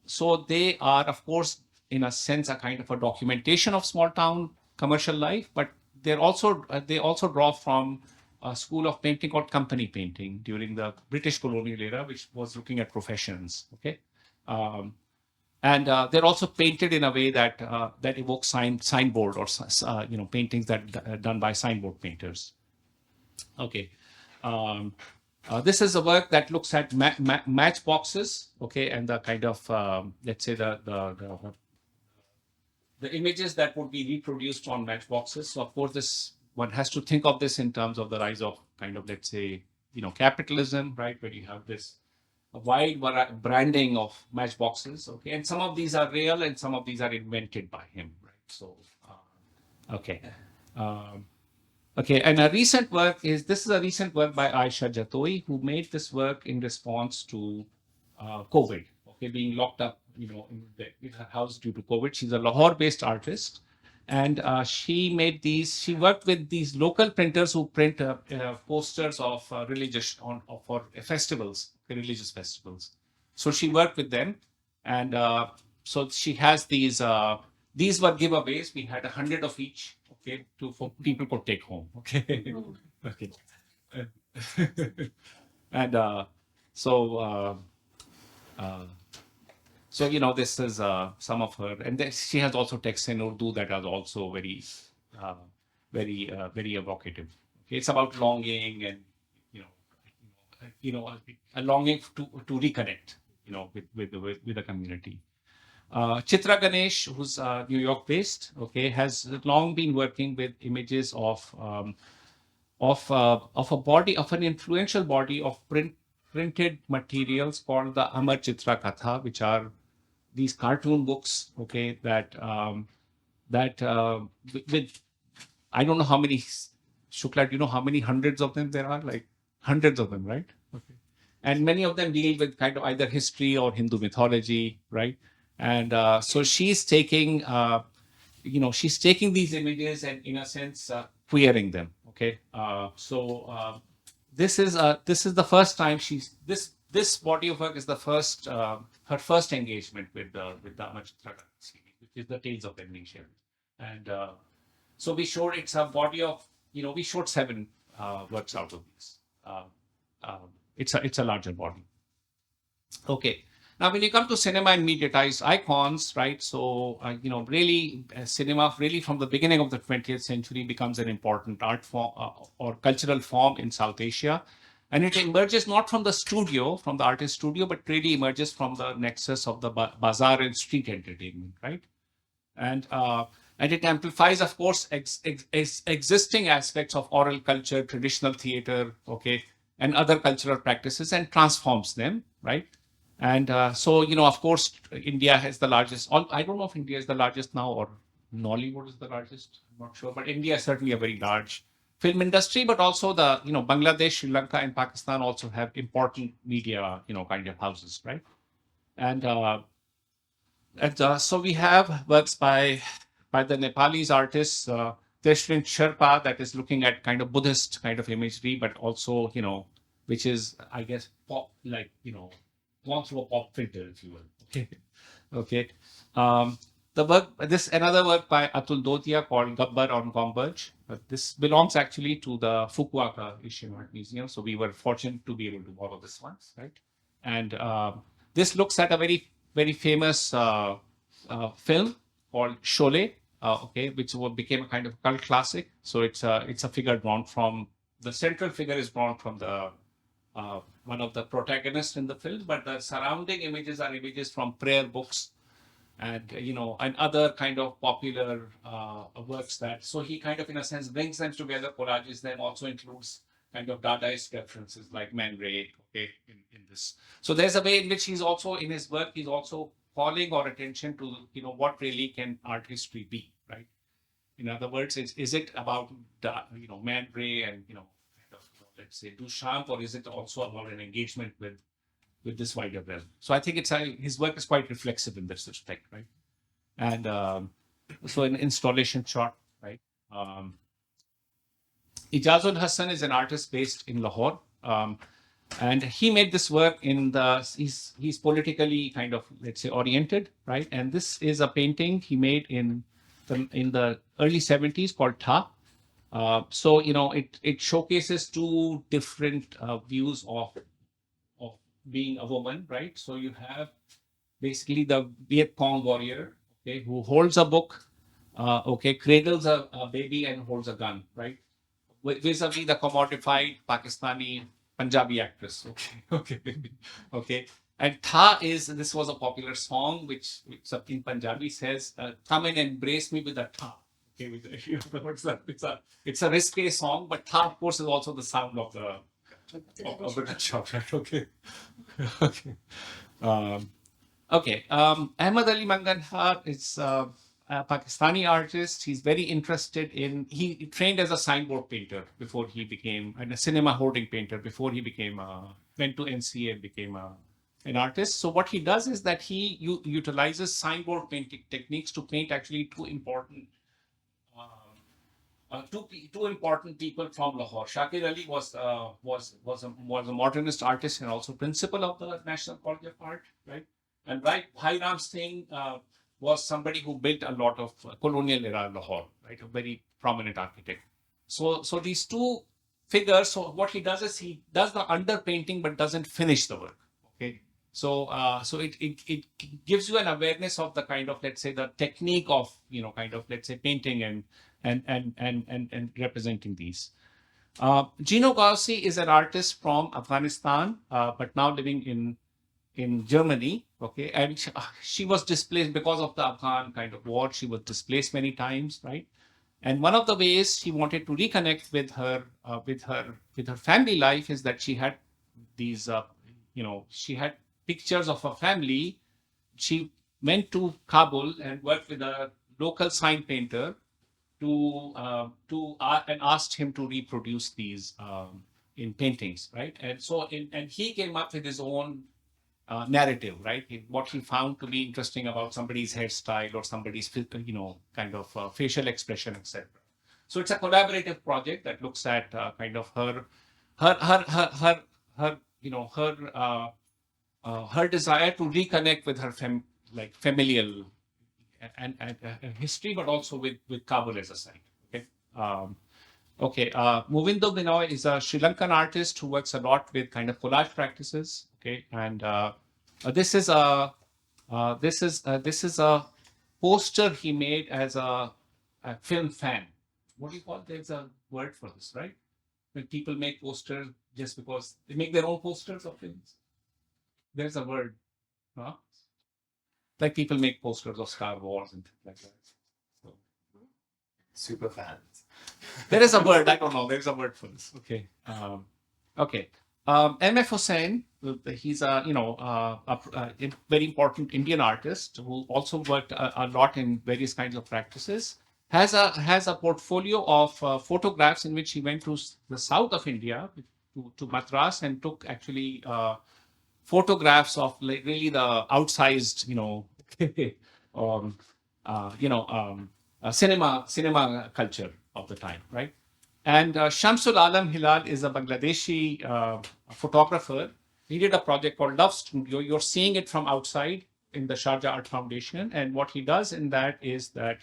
So they are, of course, in a sense, a kind of a documentation of small town commercial life, but they also draw from a school of painting called company painting during the British colonial era, which was looking at professions. Okay, um, and they're also painted in a way that evokes signboard or paintings that done by signboard painters. Okay. Um, this is a work that looks at matchboxes, okay, and the kind of let's say the images that would be reproduced on matchboxes. So of course, this one has to think of this in terms of the rise of kind of, let's say, capitalism, right? Where you have this wide branding of matchboxes, okay, and some of these are real and some of these are invented by him, right? So, okay. Um, Okay, and this is a recent work by Aisha Jatoi, who made this work in response to COVID, okay, being locked up, in her house due to COVID. She's a Lahore-based artist, and she worked with these local printers who print posters of for festivals, religious festivals. So she worked with them, and so she has these were giveaways. We had 100 of each, okay, for people could take home. Okay. Okay. And so uh, this is some of her, and then she has also texts in Urdu that are also uh, very evocative. Okay, it's about longing and you know, a longing to reconnect, with the community. Chitra Ganesh, who's New York based, okay, has long been working with images of a body, of an influential body of printed materials called the Amar Chitra Katha, which are these cartoon books, okay, that with I don't know how many, Shukla, do you know how many hundreds of them there are? Like hundreds of them, right? Okay. And many of them deal with kind of either history or Hindu mythology, right? And so she's taking these images and, in a sense, queering them. Okay. This is the first time this body of work is the first her first engagement with the Amachitra series, which is the Tales of Amnesia. And so it's a body of, we showed seven works out of these. It's a larger body. Okay. Now, when you come to cinema and mediatized icons, right? So, really, cinema, really from the beginning of the 20th century, becomes an important art form or cultural form in South Asia. And it emerges not from the studio, from the artist studio, but really emerges from the nexus of the bazaar and street entertainment, right? and uh, and it amplifies, of course, existing aspects of oral culture, traditional theater, okay, and other cultural practices, and transforms them, right? And so, of course, India has the largest. I don't know if India is the largest now or Nollywood is the largest. I'm not sure, but India is certainly a very large film industry. But also Bangladesh, Sri Lanka, and Pakistan also have important media, kind of houses, right? And so we have works by the Nepalese artists, Deshrin Sherpa, that is looking at kind of Buddhist kind of imagery, but also, which is, I guess, pop, like, gone through a pop filter, if you will. Okay. Okay. Um, another work by Atul Dodia called Gabbar on Gomberge. This belongs actually to the Fukuoka Asian Art Museum. So we were fortunate to be able to borrow this one, right? And this looks at a very famous film called Sholay, okay, which became a kind of cult classic. So it's a figure drawn from the central figure is drawn from the one of the protagonists in the film, but the surrounding images are images from prayer books and and other kind of popular works that. So he kind of, in a sense, brings them together, collages them, also includes kind of Dadaist references like Man Ray, okay, in this. So there's a way in which he's also, in his work, he's also calling our attention to what really can art history be, right? In other words, is it about Man Ray and kind of, let's say Duchamp, or is it also about an engagement with this wider realm? So I think his work is quite reflexive in this respect, right? And so an installation shot, right? Um, Ijazul Hassan is an artist based in Lahore. And he made this work in he's politically kind of, let's say, oriented, right? And this is a painting he made in the early 70s called Tha. So it showcases two different views of being a woman, right? So you have basically the Viet Cong warrior, okay, who holds a book, okay, cradles a baby and holds a gun, right? Vis-a-vis the commodified Pakistani Punjabi actress. Okay, okay, okay. And Tha is, this was a popular song which in Punjabi says, "Come and embrace me with a Tha." Okay, it's a risque song, but Tha, of course, is also the sound of the gunshot, right? Okay, okay. Um, Okay. Ahmad Ali Manganhar is a Pakistani artist. He's very interested he trained as a signboard painter before he became, and a cinema hoarding painter before he went to NCA and became an artist. So what he does is that he utilizes signboard painting techniques to paint actually two important people from Lahore. Shakir Ali was a modernist artist and also principal of the National College of Art, right? And right, Bhai Ram Singh was somebody who built a lot of colonial era Lahore, right? A very prominent architect. So these two figures. So what he does is he does the underpainting but doesn't finish the work. Okay. So it gives you an awareness of the kind of, let's say, the technique of kind of, let's say, painting and representing these. Gino Gauci is an artist from Afghanistan, but now living in Germany. Okay, and she was displaced because of the Afghan kind of war. She was displaced many times, right? And one of the ways she wanted to reconnect with her family life is that she had these, she had pictures of her family. She went to Kabul and worked with a local sign painter and asked him to reproduce these in paintings, right? And he came up with his own narrative, right? What he found to be interesting about somebody's hairstyle or somebody's kind of facial expression, etc. So it's a collaborative project that looks at kind of her her desire to reconnect with her familial and history, but also with Kabul as a site. Okay. Okay. Movindo Binoy is a Sri Lankan artist who works a lot with kind of collage practices. Okay, and this is a poster he made as a film fan. What do you call it? There's a word for this, right? When people make posters just because they make their own posters of things. There's a word, huh? Like people make posters of Star Wars and things like that. So,
Super fans.
there is a word. I don't know. There's a word for this. Okay. Okay. M.F. Hussain, he's a very important Indian artist who also worked a lot in various kinds of practices. Has a portfolio of photographs in which he went to the south of India, to Madras, and took actually photographs of really the outsized, um, cinema culture of the time, right? And Shamsul Alam Hilal is a Bangladeshi photographer. He did a project called Love Studio. You're seeing it from outside in the Sharjah Art Foundation. And what he does in that is that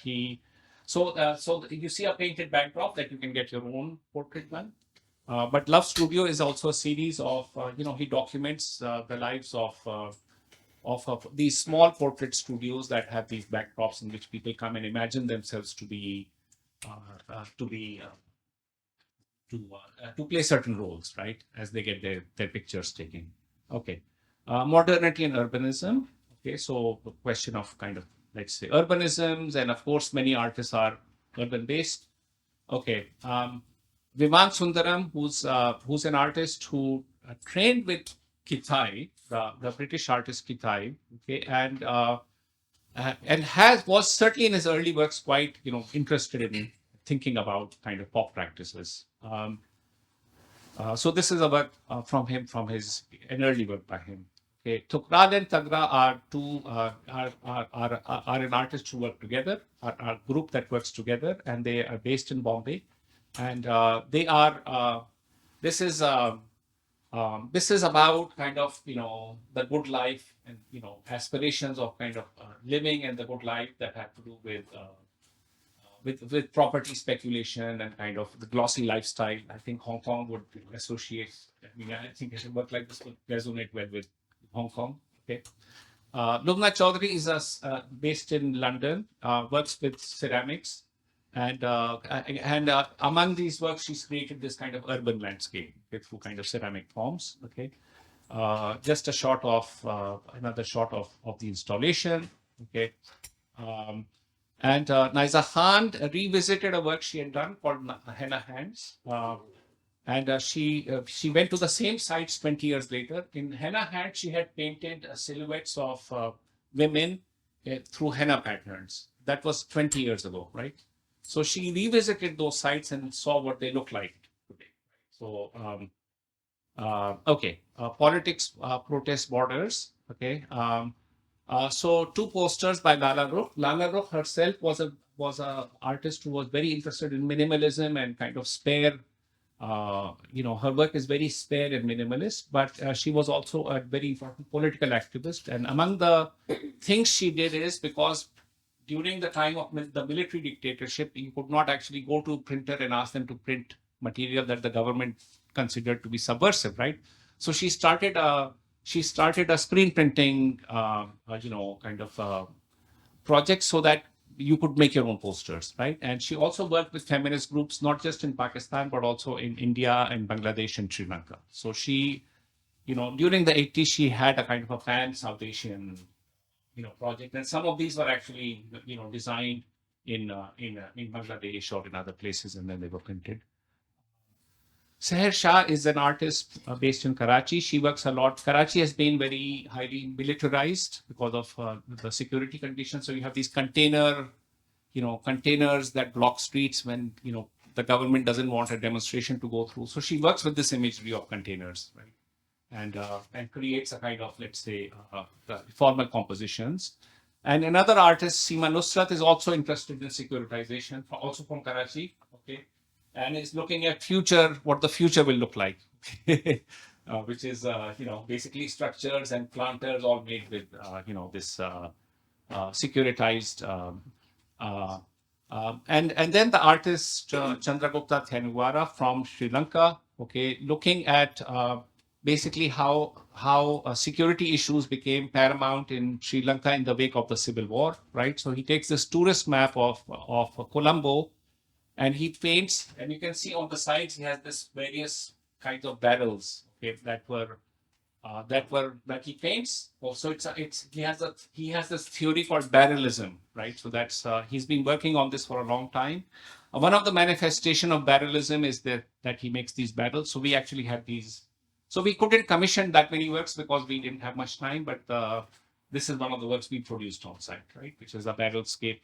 so you see a painted backdrop that you can get your own portrait done. But Love Studio is also a series of, he documents the lives of these small portrait studios that have these backdrops in which people come and imagine themselves to play certain roles, right, as they get their pictures taken. Okay. Modernity and urbanism. Okay, so the question of kind of, let's say, urbanisms, and of course, many artists are urban based. Okay. Vivan Sundaram, who's an artist who trained with Kitai, the British artist Kitai, okay, and was certainly in his early works quite interested in thinking about kind of pop practices. So this is a work from him, from an early work by him. Okay, Tukral and Tagra are two are an artist who work together, are a group that works together, and they are based in Bombay, and they are. This is about kind of the good life and aspirations of kind of living and the good life that have to do with property speculation and kind of the glossy lifestyle. I think Hong Kong would associate. I mean, I think a work like this would resonate well with Hong Kong. Okay. Lubna Chaudhary is based in London, works with ceramics, and among these works, she's created this kind of urban landscape through kind of ceramic forms. Okay, just a shot of another shot of the installation. Okay, um, and Naiza Khan revisited a work she had done called Henna Hands. And she went to the same sites 20 years later. In henna hand, she had painted silhouettes of women through henna patterns. That was 20 years ago, right? So she revisited those sites and saw what they look like today. So, okay, politics, protest borders. Okay, so two posters by Lala Rukh. Lala Rukh herself was a artist who was very interested in minimalism and kind of spare. Her work is very spare and minimalist, but she was also a very important political activist. And among the things she did is because during the time of the military dictatorship, you could not actually go to a printer and ask them to print material that the government considered to be subversive, right? So she started a screen printing, kind of project so that you could make your own posters, right? And she also worked with feminist groups, not just in Pakistan, but also in India and Bangladesh and Sri Lanka. So she, during the 80s, she had a kind of a pan South Asian, project. And some of these were actually, designed in Bangladesh or in other places, and then they were printed. Seher Shah is an artist based in Karachi. She works a lot. Karachi has been very highly militarized because of the security conditions. So you have these containers that block streets when, the government doesn't want a demonstration to go through. So she works with this imagery of containers, right? And creates a kind of, let's say, formal compositions. And another artist, Seema Nusrat, is also interested in securitization, also from Karachi. Okay, and is looking at what the future will look like, which is basically structures and planters all made with this securitized. And then the artist Chandragupta Thenwara from Sri Lanka, okay, looking at basically how security issues became paramount in Sri Lanka in the wake of the civil war, right? So he takes this tourist map of Colombo, and he paints, and you can see on the sides he has this various kinds of barrels, okay, that he paints. Also, he has this theory called barrelism, right? So that's he's been working on this for a long time. One of the manifestation of barrelism is that he makes these barrels. So we actually had these. So we couldn't commission that many works because we didn't have much time. But this is one of the works we produced on site, right? Which is a barrelscape,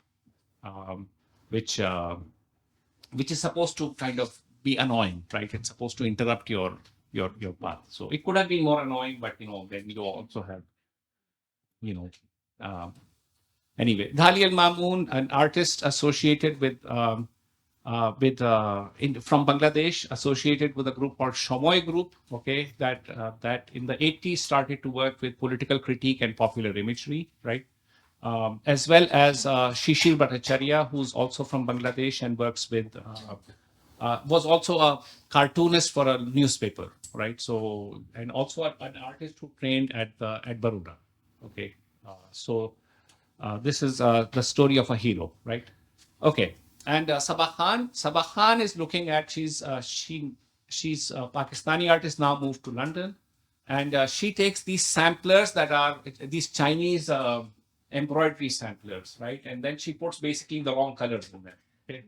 um, which which is supposed to kind of be annoying, right? It's supposed to interrupt your path. So it could have been more annoying, but then you also have, you know, um, anyway. Dhali Al Mamoon, an artist associated from Bangladesh, associated with a group called Shomoy Group, okay, that in the 80s started to work with political critique and popular imagery, right? As well as Shishir Bhattacharya, who's also from Bangladesh and works with, was also a cartoonist for a newspaper, right? So, and also an artist who trained at Baroda. Okay, this is the story of a hero, right? Okay, and Sabah Khan is looking at she's a Pakistani artist now moved to London, and she takes these samplers that are these Chinese embroidery samplers, right? And then she puts basically the wrong colors in them. Okay?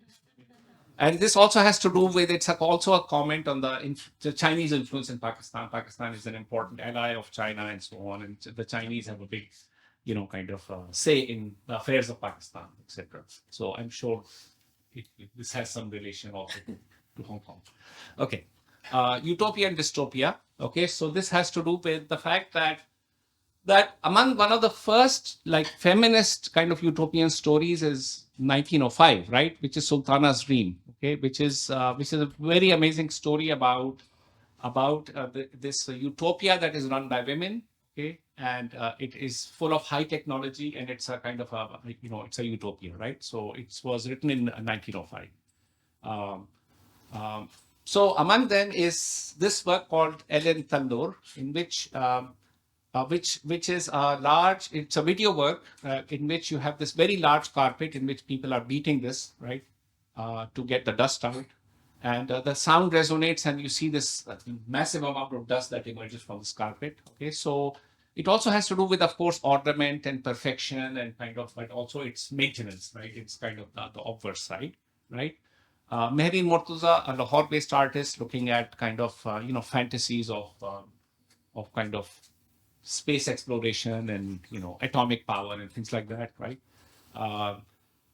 And this also has to do with also a comment on the Chinese influence in Pakistan. Pakistan is an important ally of China and so on, and the Chinese have a big, kind of say in the affairs of Pakistan, etc. So I'm sure this has some relation also to Hong Kong. Okay, utopia and dystopia. Okay, so this has to do with the fact that that among one of the first like feminist kind of utopian stories is 1905, right, which is Sultana's Dream, okay, which is a very amazing story about this utopia that is run by women, okay, and it is full of high technology, and it's a kind of a, it's a utopia, right? So it was written in 1905. Um, um, so among them is this work called Ellen Tandoor, in which is a large. It's a video work in which you have this very large carpet in which people are beating this, right, to get the dust out, and the sound resonates, and you see this massive amount of dust that emerges from this carpet. Okay, so it also has to do with, of course, ornament and perfection and kind of, but also its maintenance, right? It's kind of the obverse side, right? Mehreen Murtuza, a Lahore-based artist, looking at kind of fantasies of kind of space exploration and atomic power and things like that, right? Uh,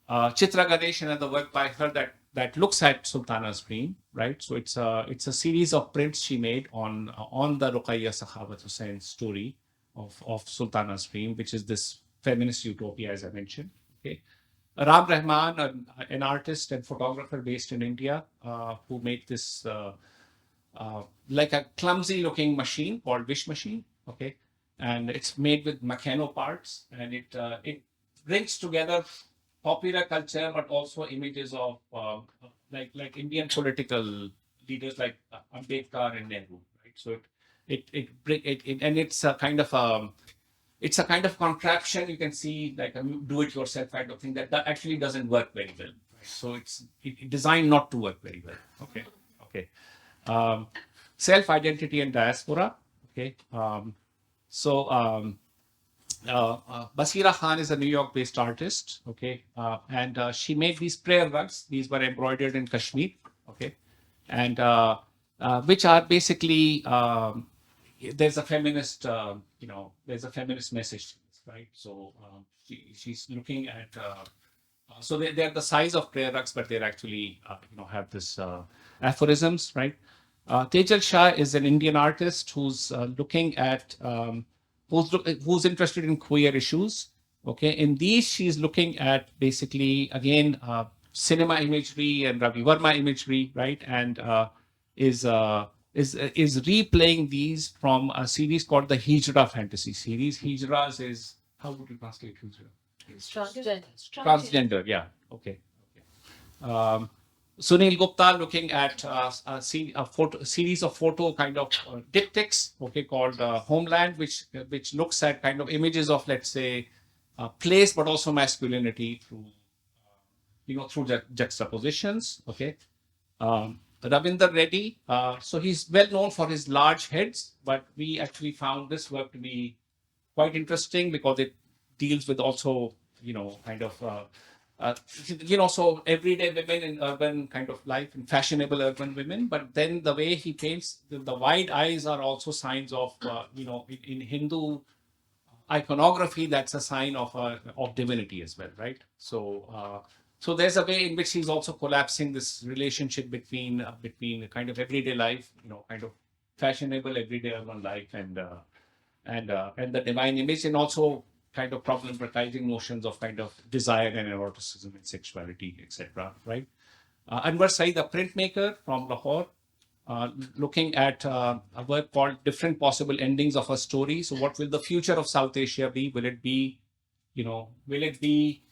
Chitra Ganesh, another work by her that looks at Sultana's Dream, right? So it's a series of prints she made on the Ruqayya Sakhavat Hussain story of Sultana's Dream, which is this feminist utopia, as I mentioned. Okay, Ram Rahman, an artist and photographer based in India, who made this like a clumsy looking machine called Wish Machine. Okay, and it's made with mechano parts, and it brings together popular culture, but also images of like Indian political leaders like Ambedkar and Nehru. Right, so and it's a kind of contraption. You can see like a do-it-yourself kind of thing that actually doesn't work very well. Right? So it's designed not to work very well. Okay, okay. Um, Self-identity and diaspora. Okay. Basira Khan is a New York-based artist, okay, and she made these prayer rugs. These were embroidered in Kashmir, okay, and which are basically there's a feminist, there's a feminist message to this, right? So she's looking at. So they're the size of prayer rugs, but they're actually have this aphorisms, right? Tejal Shah is an Indian artist who's looking at who's interested in queer issues. Okay, in these she's looking at basically again cinema imagery and Ravi Verma imagery, right? And is replaying these from a series called the Hijra fantasy series. Hijras is, how would you translate Hijra? Transgender, yeah. Okay. Um, Sunil Gupta looking at a series of photo kind of diptychs, okay, called Homeland, which looks at kind of images of, let's say, place, but also masculinity through, through juxtapositions, okay. Ravinder Reddy, so he's well known for his large heads, but we actually found this work to be quite interesting because it deals with also, kind of, so everyday women in urban kind of life, in fashionable urban women. But then the way he paints, the wide eyes are also signs of, in Hindu iconography, that's a sign of divinity as well, right? So there's a way in which he's also collapsing this relationship between kind of everyday life, kind of fashionable everyday urban life, and the divine image, and also kind of problematizing notions of kind of desire and eroticism and sexuality, etc. Right? Anwar Saeed, a printmaker from Lahore, looking at a work called Different Possible Endings of a Story. So, what will the future of South Asia be? Will it be, will it be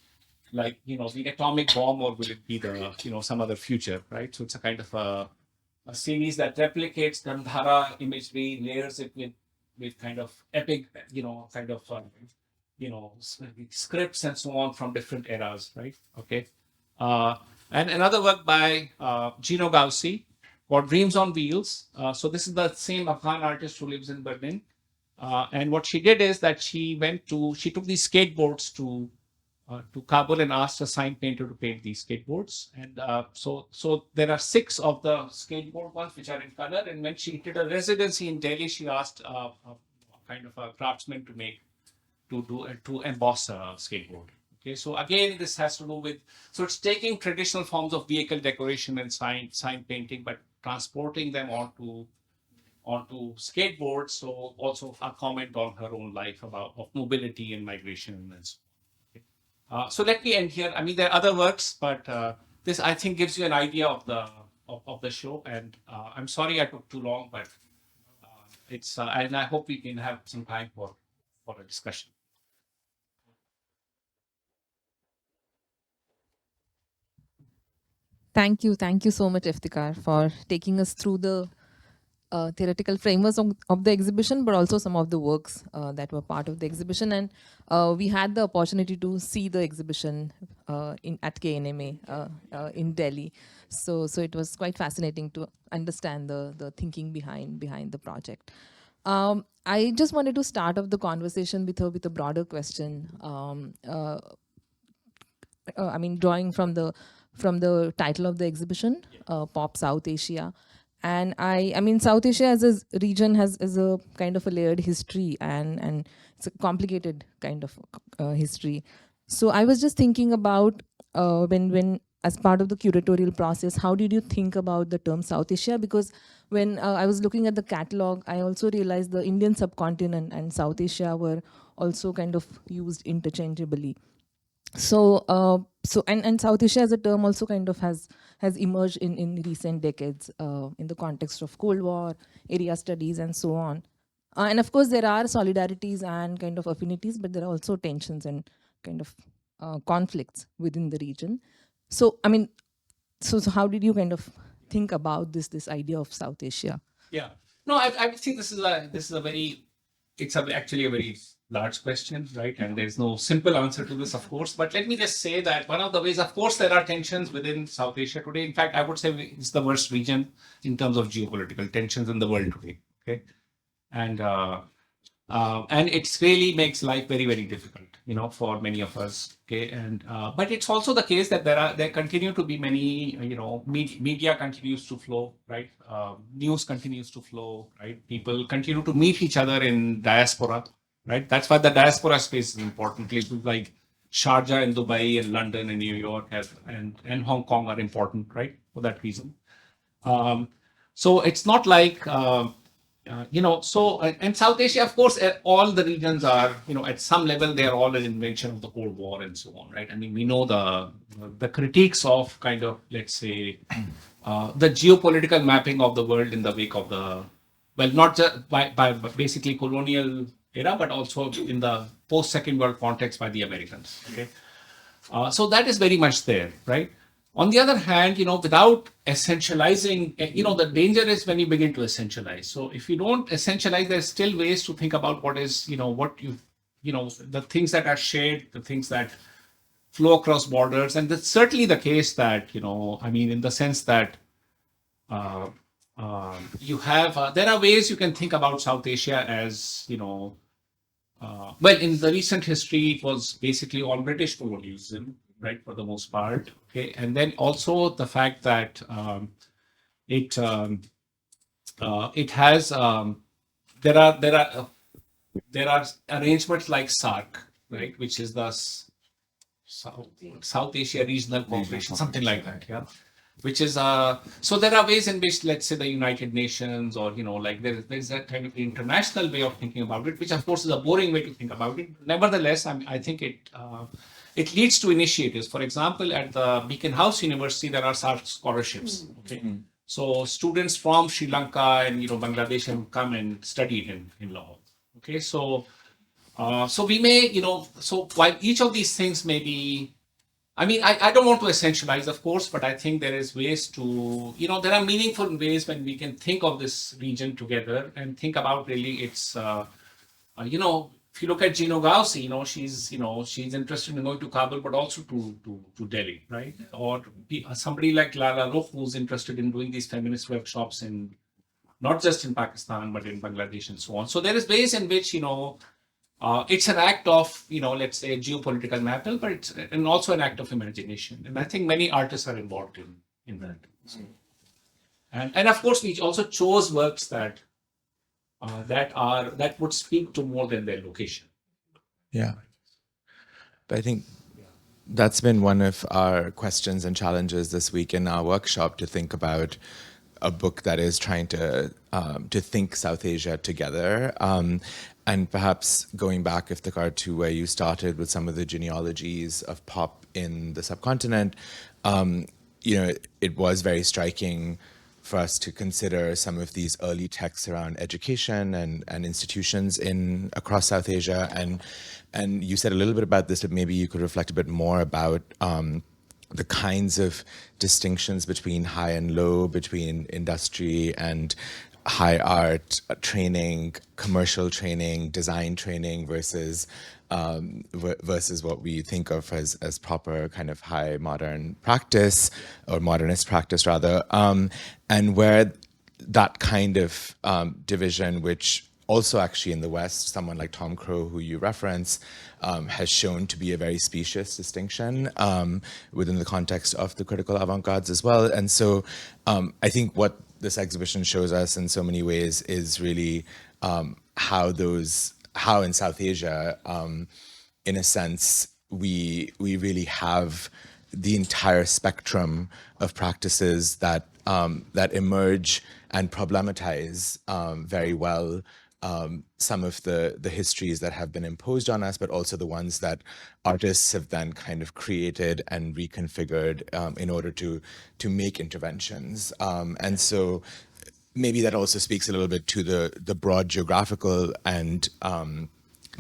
like, the atomic bomb, or will it be the, some other future, right? So, it's a kind of a series that replicates Gandhara imagery, layers it with kind of epic, kind of, scripts and so on from different eras, right? Okay. Uh, and another work by Gino Gauci called Dreams on Wheels. So this is the same Afghan artist who lives in Berlin. And what she did is that she took these skateboards to Kabul and asked a sign painter to paint these skateboards. And so there are 6 of the skateboard ones which are in color. And when she did a residency in Delhi, she asked a kind of a craftsman to emboss a skateboard. Okay, so again, this has to do with, so it's taking traditional forms of vehicle decoration and sign painting, but transporting them onto onto skateboards. So also a comment on her own life about of mobility and migration and so on. So let me end here. I mean, there are other works, but this I think gives you an idea of the show. And I'm sorry I took too long, but it's and I hope we can have some time for a discussion.
Thank you so much, Iftikhar, for taking us through the theoretical frameworks of the exhibition, but also some of the works that were part of the exhibition. And we had the opportunity to see the exhibition at KNMA in Delhi. So it was quite fascinating to understand the thinking behind the project. I just wanted to start off the conversation with a broader question. I mean, drawing from the title of the exhibition, Pop South Asia. And I mean, South Asia as a region has is a kind of a layered history, and it's a complicated kind of history. So I was just thinking about when as part of the curatorial process, how did you think about the term South Asia? Because when I was looking at the catalog, I also realized the Indian subcontinent and South Asia were also kind of used interchangeably. So South Asia as a term also kind of has emerged in recent decades in the context of Cold War, area studies, and so on. And of course, there are solidarities and kind of affinities, but there are also tensions and kind of conflicts within the region. So, I mean, so how did you kind of think about this idea of South Asia?
Yeah. No, I think this is a very actually a very large question, right? And there's no simple answer to this, of course. But let me just say that one of the ways, of course, there are tensions within South Asia today. In fact, I would say it's the worst region in terms of geopolitical tensions in the world today. Okay, and and it really makes life very very difficult, for many of us. Okay, and but it's also the case that there continue to be many, media continues to flow, right? News continues to flow, right? People continue to meet each other in diaspora, right? That's why the diaspora space is important. Places like Sharjah and Dubai and London and New York and Hong Kong are important, right? For that reason. So it's not like and South Asia, of course, all the regions are, at some level, they are all an invention of the Cold War and so on, right? I mean, we know the critiques of kind of, let's say, the geopolitical mapping of the world in the wake of not just by basically colonial era, but also in the post Second World context by the Americans. Okay, so that is very much there, right? On the other hand, without essentializing, the danger is when you begin to essentialize. So if you don't essentialize, there's still ways to think about what is, the things that are shared, the things that flow across borders. And that's certainly the case that, I mean, in the sense that you have, there are ways you can think about South Asia as, well, in the recent history, it was basically all British colonialism, right, for the most part. Okay, and then also the fact that it it has there are arrangements like SARC, right, which is the South Asia Regional Cooperation, something like that, yeah. Which is so there are ways in which, let's say, the United Nations, or like there's that kind of international way of thinking about it, which of course is a boring way to think about it. Nevertheless, I think it leads to initiatives. For example, at the Beacon House University, there are SARC scholarships. Okay, so students from Sri Lanka and Bangladesh have come and studied in Lahore. Okay, so so we may, so while each of these things may be, I mean, I don't want to essentialize, of course, but I think there is ways to, there are meaningful ways when we can think of this region together and think about really its, if you look at Gino Gauci, she's interested in going to Kabul, but also to Delhi, right? Or somebody like Lala Rukh, who's interested in doing these feminist workshops in, not just in Pakistan, but in Bangladesh and so on. So there is ways in which, it's an act of, let's say, geopolitical mapping, but it's and also an act of imagination. And I think many artists are involved in that. So, and of course, we also chose works that that would speak to more than their location.
Yeah. But I think that's been one of our questions and challenges this week in our workshop, to think about a book that is trying to think South Asia together. And perhaps going back, Iftikhar, to where you started with some of the genealogies of pop in the subcontinent, it was very striking for us to consider some of these early texts around education and institutions across South Asia. And you said a little bit about this, but maybe you could reflect a bit more about the kinds of distinctions between high and low, between industry and high art training, commercial training, design training versus what we think of as proper kind of high modern practice, or modernist practice rather, and where that kind of division, which also actually in the West, someone like Tom Crow, who you reference, has shown to be a very specious distinction within the context of the critical avant-gardes as well. And so I think what this exhibition shows us in so many ways is really how in South Asia, in a sense, we really have the entire spectrum of practices that emerge and problematize very well some of the histories that have been imposed on us, but also the ones that artists have then kind of created and reconfigured in order to make interventions. And so maybe that also speaks a little bit to the broad geographical and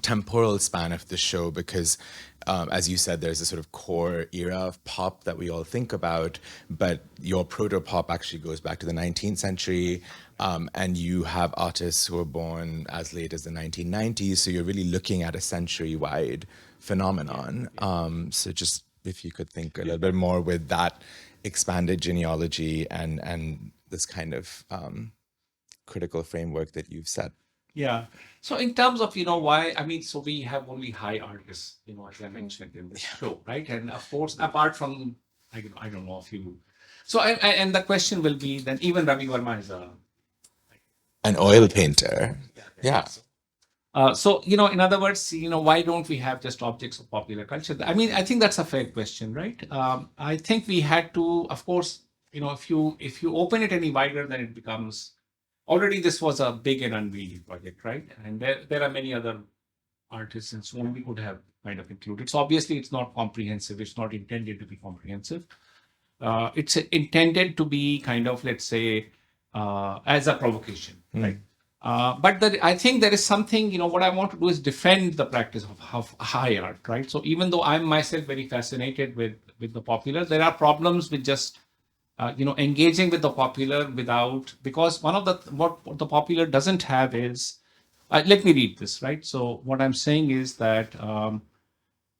temporal span of the show, because as you said, there's a sort of core era of pop that we all think about, but your proto-pop actually goes back to the 19th century, and you have artists who were born as late as the 1990s, so you're really looking at a century-wide phenomenon. So just if you could think a little bit more with that expanded genealogy and this kind of critical framework that you've set.
Yeah. So in terms of, why, so we have only high artists, as I mentioned in this show, right? And of course, apart from, I don't know if you, so, and the question will be then even Ravi Verma is
an oil painter. Yeah.
So, in other words, why don't we have just objects of popular culture? I think that's a fair question, right? I think we had to, of course, if you open it any wider, then it becomes, already this was a big and unwieldy project, right? And there are many other artists and so on we could have kind of included. So obviously it's not comprehensive. It's not intended to be comprehensive. It's intended to be kind of, let's say, as a provocation, right? But I think there is something, what I want to do is defend the practice of high art, right? So even though I'm myself very fascinated with the popular, there are problems with just engaging with the popular because one of what the popular doesn't have is, let me read this, right? So what I'm saying is that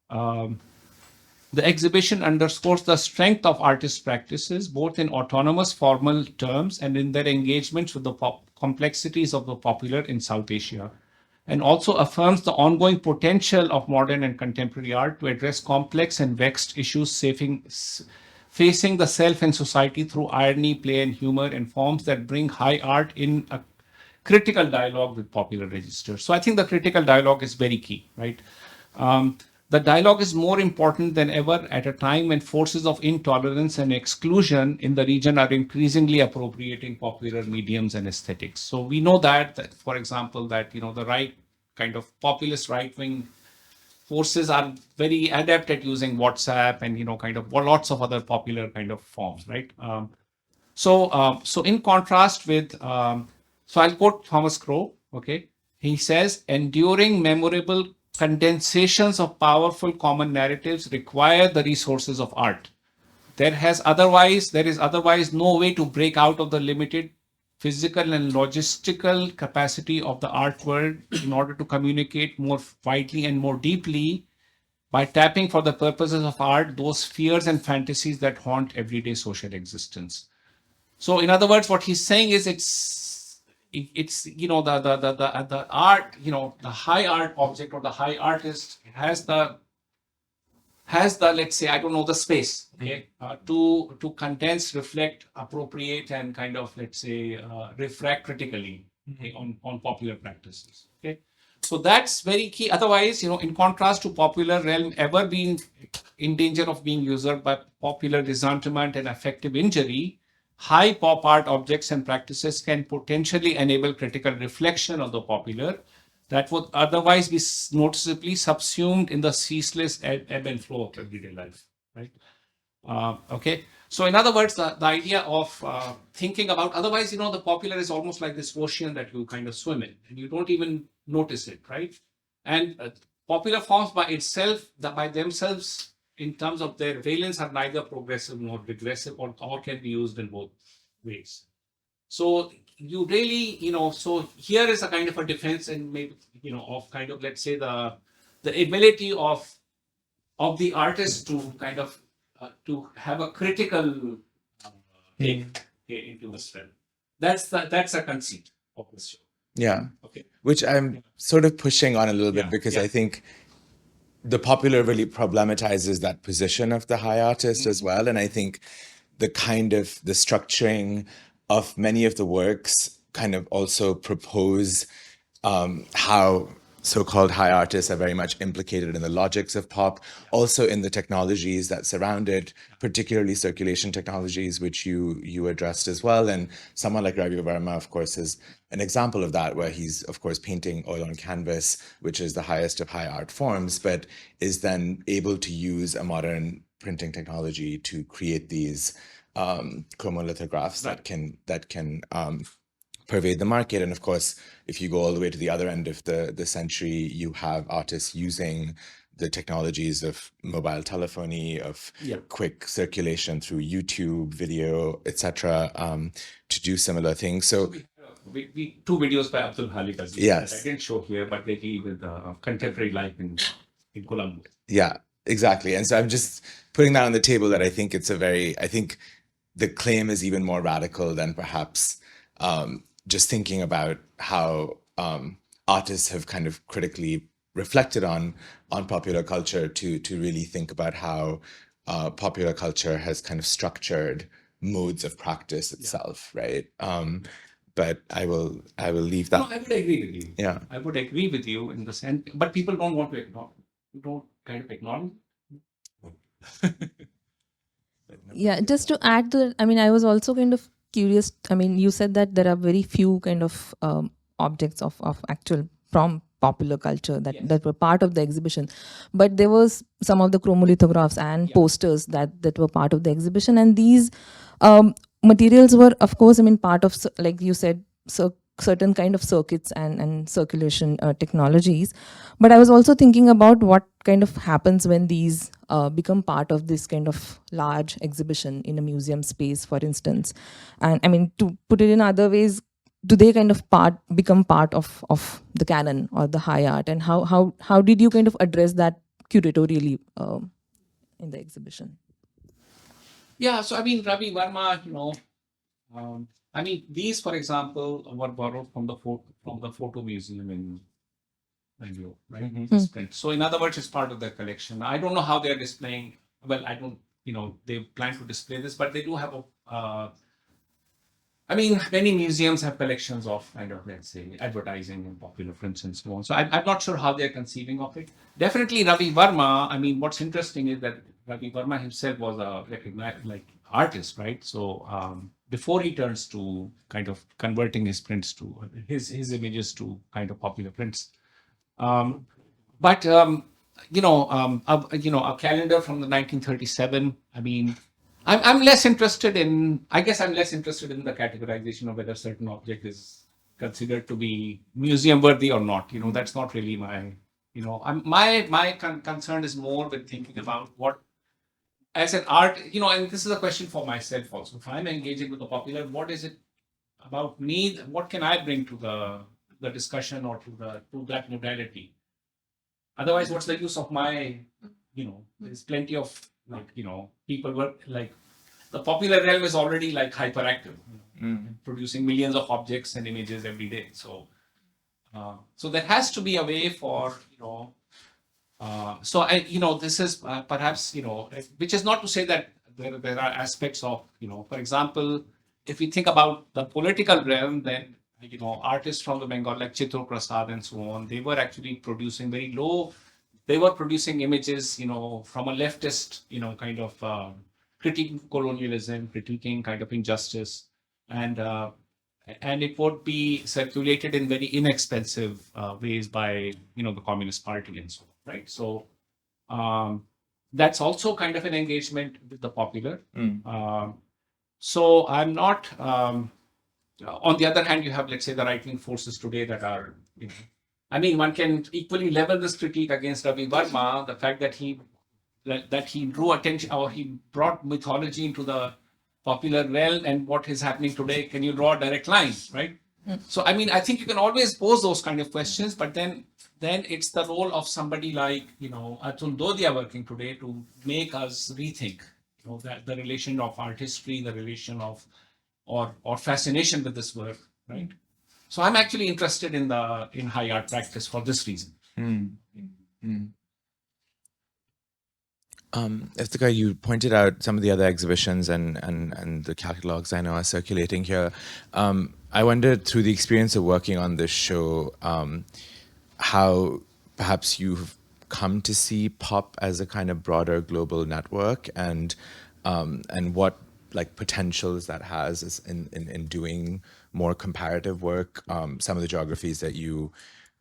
the exhibition underscores the strength of artist practices, both in autonomous formal terms and in their engagements with the complexities of the popular in South Asia, and also affirms the ongoing potential of modern and contemporary art to address complex and vexed issues facing the self and society through irony, play, and humor, and forms that bring high art in a critical dialogue with popular registers. So I think the critical dialogue is very key, right? The dialogue is more important than ever at a time when forces of intolerance and exclusion in the region are increasingly appropriating popular mediums and aesthetics. So we know that for example, that the right kind of populist right-wing forces are very adept at using WhatsApp and kind of lots of other popular kind of forms, right? So in contrast with, so I'll quote Thomas Crow. Okay, he says, enduring, memorable condensations of powerful common narratives require the resources of art. There is otherwise no way to break out of the limited physical and logistical capacity of the art world in order to communicate more widely and more deeply by tapping for the purposes of art those fears and fantasies that haunt everyday social existence. So in other words, what he's saying is it's the art, the high art object or the high artist has the let's say, I don't know, the space, okay, to condense, reflect, appropriate, and kind of, let's say, refract critically, okay, on popular practices. Okay, so that's very key. Otherwise, in contrast to popular realm ever being in danger of being usurped by popular resentment and affective injury, high pop art objects and practices can potentially enable critical reflection of the popular that would otherwise be noticeably subsumed in the ceaseless ebb and flow of everyday life, right? Okay. So in other words, the idea of thinking about, otherwise, the popular is almost like this ocean that you kind of swim in and you don't even notice it, right? And popular forms by itself, by themselves, in terms of their valence, are neither progressive nor regressive, or can be used in both ways. So you really, so here is a kind of a defense, and maybe, of kind of, let's say, the ability of the artist to kind of to have a critical take into this film. That's a conceit of this show.
Yeah.
Okay.
Which I'm sort of pushing on a little bit, because I think the popular really problematizes that position of the high artist as well. And I think the structuring of many of the works kind of also propose how so-called high artists are very much implicated in the logics of pop, also in the technologies that surround it, particularly circulation technologies, which you addressed as well. And someone like Ravi Verma, of course, is an example of that, where he's, of course, painting oil on canvas, which is the highest of high art forms, but is then able to use a modern printing technology to create these chromolithographs that can pervade the market. And of course, if you go all the way to the other end of the century, you have artists using the technologies of mobile telephony, of quick circulation through YouTube, video, etc., to do similar things. So
we two videos by Abdul Halik Aziz
yes,
that I didn't show here, but they deal with contemporary life in Colombo.
Yeah, exactly. And so I'm just putting that on the table, that I think I think the claim is even more radical than perhaps just thinking about how artists have kind of critically reflected on popular culture, to really think about how popular culture has kind of structured modes of practice itself, right? But I will leave that.
No, I would agree with you.
Yeah,
I would agree with you in the sense, but people don't want to ignore. Don't kind of ignore.
Yeah, just to add to that, I mean, I was also kind of curious. I mean, you said that there are very few kind of objects of actual from popular culture that were part of the exhibition, but there was some of the chromolithographs and posters that were part of the exhibition, and these materials were, of course, I mean, part of, like you said, certain kind of circuits and circulation technologies. But I was also thinking about what kind of happens when these become part of this kind of large exhibition in a museum space, for instance. And I mean, to put it in other ways, do they kind of become part of the canon or the high art? And how did you kind of address that curatorially in the exhibition?
Yeah, so I mean, Ravi Verma, I mean, these, for example, were borrowed from the photo museum in Bangalore, right? This print. So in other words, it's part of their collection. I don't know how they're displaying. Well, I don't, they plan to display this, but they do have I mean, many museums have collections of kind of, let's say, advertising and popular prints and so on. So I'm not sure how they're conceiving of it. Definitely Ravi Verma, I mean, what's interesting is that Ravi Verma himself was a recognized artist, right? So before he turns to kind of converting his prints to his images to kind of popular prints. But a calendar from the 1937. I mean, I'm less interested in. I guess I'm less interested in the categorization of whether certain object is considered to be museum worthy or not. That's not really my. My concern is more with thinking about what, as an art. And this is a question for myself also. If I'm engaging with the popular, what is it about me? What can I bring to the discussion or to that modality? Otherwise, what's the use of my, there's plenty of people work the popular realm is already hyperactive, producing millions of objects and images every day. So, so there has to be a way for, so this is perhaps, which is not to say that there are aspects of, for example, if we think about the political realm, then artists from the Bengal like Chitro Prasad and so on, they were actually producing very low. They were producing images, from a leftist, kind of critiquing colonialism, critiquing kind of injustice, and it would be circulated in very inexpensive ways by the Communist Party and so on, right? So that's also kind of an engagement with the popular. So I'm not. On the other hand, you have, let's say, the right-wing forces today that are, I mean, one can equally level this critique against Ravi Verma, the fact that he drew attention, or he brought mythology into the popular realm, and what is happening today. Can you draw a direct line, right? So, I mean, I think you can always pose those kind of questions, but then it's the role of somebody like, Atul Dodia working today to make us rethink, that the relation of art history, the relation of or fascination with this work, right? So I'm actually interested in high art practice for this reason.
Iftikhar, you pointed out some of the other exhibitions and the catalogs I know are circulating here. I wondered, through the experience of working on this show, how perhaps you've come to see pop as a kind of broader global network, and what like potentials that has in doing more comparative work. Some of the geographies that you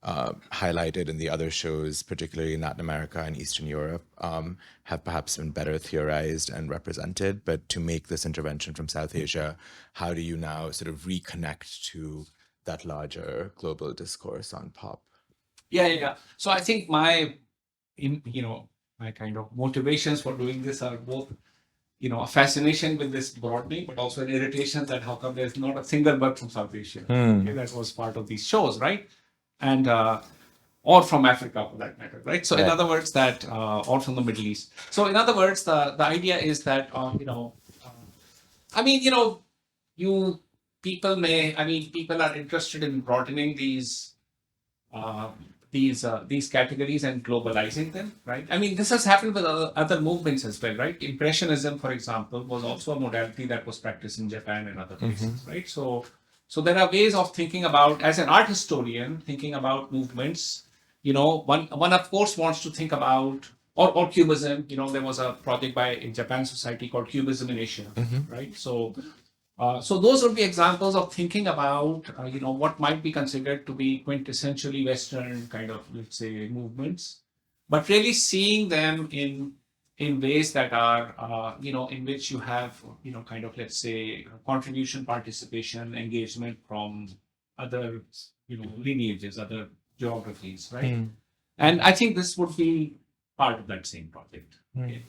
highlighted in the other shows, particularly in Latin America and Eastern Europe, have perhaps been better theorized and represented. But to make this intervention from South Asia, how do you now sort of reconnect to that larger global discourse on pop?
Yeah. So I think my kind of motivations for doing this are both, a fascination with this broadening, but also an irritation that how come there's not a single work from South Asia. Okay, that was part of these shows, right? And or from Africa for that matter, right? So in other words, that or from the Middle East. So in other words, the idea is that people are interested in broadening these categories and globalizing them, right? I mean, this has happened with other movements as well, right? Impressionism, for example, was also a modality that was practiced in Japan and other places, right? So there are ways of thinking about, as an art historian, thinking about movements. One of course wants to think about, or Cubism. There was a project in Japan Society called Cubism in Asia, right? So those would be examples of thinking about, what might be considered to be quintessentially Western kind of, let's say, movements, but really seeing them in ways that are, in which you have, kind of, let's say, contribution, participation, engagement from other, lineages, other geographies, right? And I think this would be part of that same project. Okay?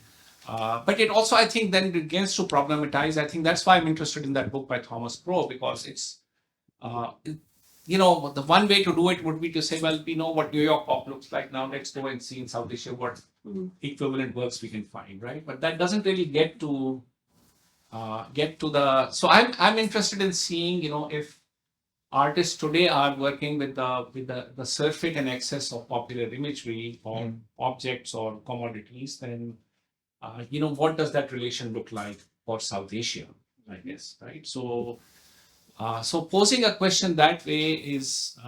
But it also, I think, then begins to problematize. I think that's why I'm interested in that book by Thomas Pro, because it's, the one way to do it would be to say, well, we know what New York pop looks like now. Let's go and see in South Asia what equivalent works we can find, right? But that doesn't really get to the. So I'm interested in seeing, if artists today are working with the surfeit and excess of popular imagery or objects or commodities, then what does that relation look like for South Asia, I guess, right? So posing a question that way is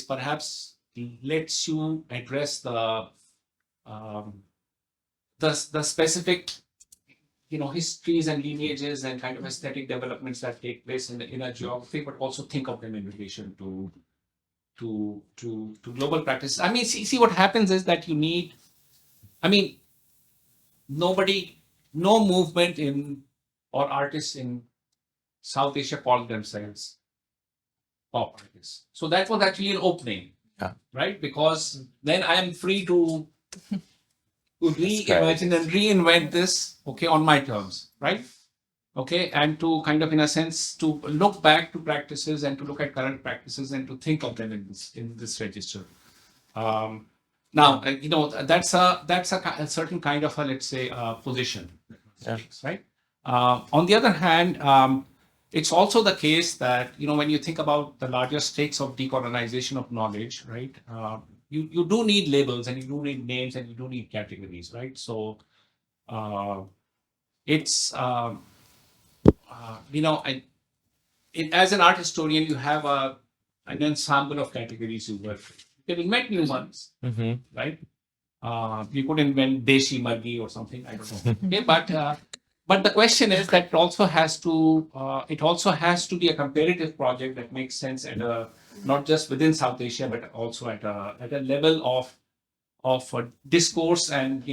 perhaps lets you address the specific, histories and lineages and kind of aesthetic developments that take place in a geography, but also think of them in relation to global practice. I mean, see what happens is that you need, no movement or artists in South Asia call themselves pop artists. So that was actually an opening, right? Because then I am free to reimagine and reinvent this, okay, on my terms, right? Okay, and to kind of, in a sense, to look back to practices and to look at current practices and to think of them in this register. Now, that's a certain kind of a, let's say, position, right? On the other hand, it's also the case that, when you think about the larger stakes of decolonization of knowledge, right? You do need labels, and you do need names, and you do need categories, right? So it's, as an art historian, you have an ensemble of categories you work with. You can invent new ones, right? You could invent Deshi Margi or something, I don't know. Okay, but the question is that it also has to be a comparative project that makes sense at a not just within South Asia, but also at a level of discourse and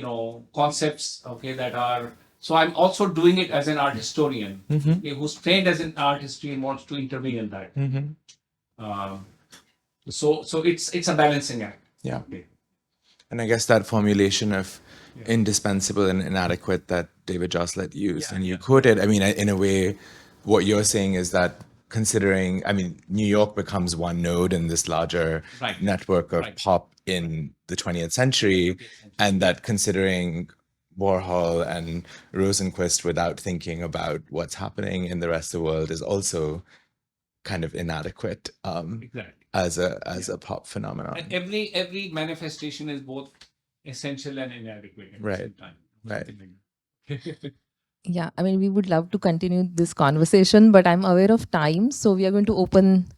concepts. Okay, that are. So I'm also doing it as an art historian, okay, who's trained as an art historian, wants to intervene in that. Um, so it's a balancing act.
Yeah.
Okay.
And I guess that formulation of
Yeah.
indispensable and inadequate that David Joslet used
Yeah,
and you
yeah.
quoted, I mean, in a way, what you're saying is that considering, I mean, New York becomes one node in this larger
Right.
network of
Right.
pop in the 20th century, and that considering Warhol and Rosenquist without thinking about what's happening in the rest of the world is also kind of inadequate
Exactly.
as a pop phenomenon.
And every manifestation is both essential and inadequate at the
Right.
same time.
Right.
Something like that.
Yeah, I mean, we would love to continue this conversation, but I'm aware of time. So we are going to open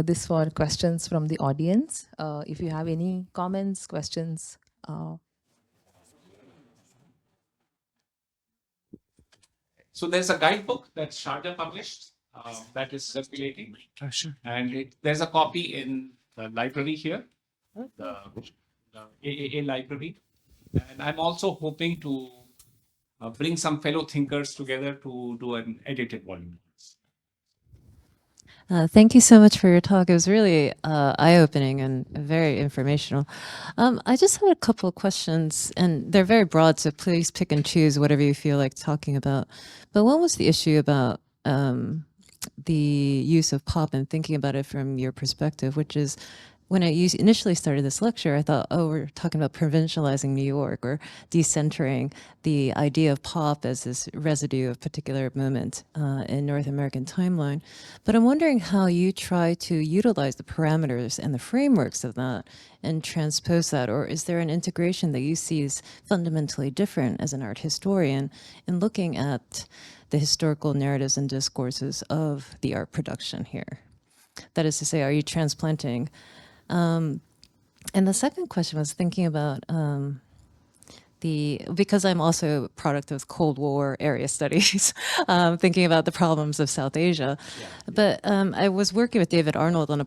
this for questions from the audience. If you have any comments, questions.
So there's a guidebook that Sharjah published that is circulating, and there's a copy in the library here, the AAA library, and I'm also hoping to bring some fellow thinkers together to do an edited volume.
Thank you so much for your talk. It was really eye-opening and very informational. I just had a couple of questions, and they're very broad, so please pick and choose whatever you feel like talking about. But one was the issue about the use of pop and thinking about it from your perspective, which is when I initially started this lecture, I thought, oh, we're talking about provincializing New York or decentering the idea of pop as this residue of particular moment in North American timeline. But I'm wondering how you try to utilize the parameters and the frameworks of that and transpose that, or is there an integration that you see as fundamentally different as an art historian in looking at the historical narratives and discourses of the art production here? That is to say, are you transplanting? And the second question was thinking about because I'm also a product of Cold War area studies, thinking about the problems of South Asia. But I was working with David Arnold on a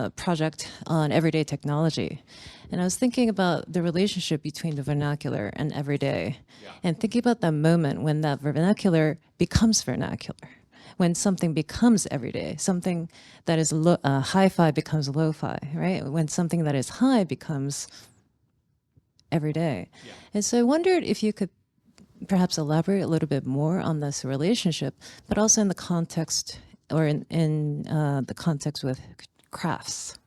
project on everyday technology. And I was thinking about the relationship between the vernacular and everyday, and thinking about that moment when that vernacular becomes vernacular, when something becomes everyday, something that is hi-fi becomes lo-fi, right? When something that is high becomes everyday. And so I wondered if you could perhaps elaborate a little bit more on this relationship, but also in the context, or in the context with crafts.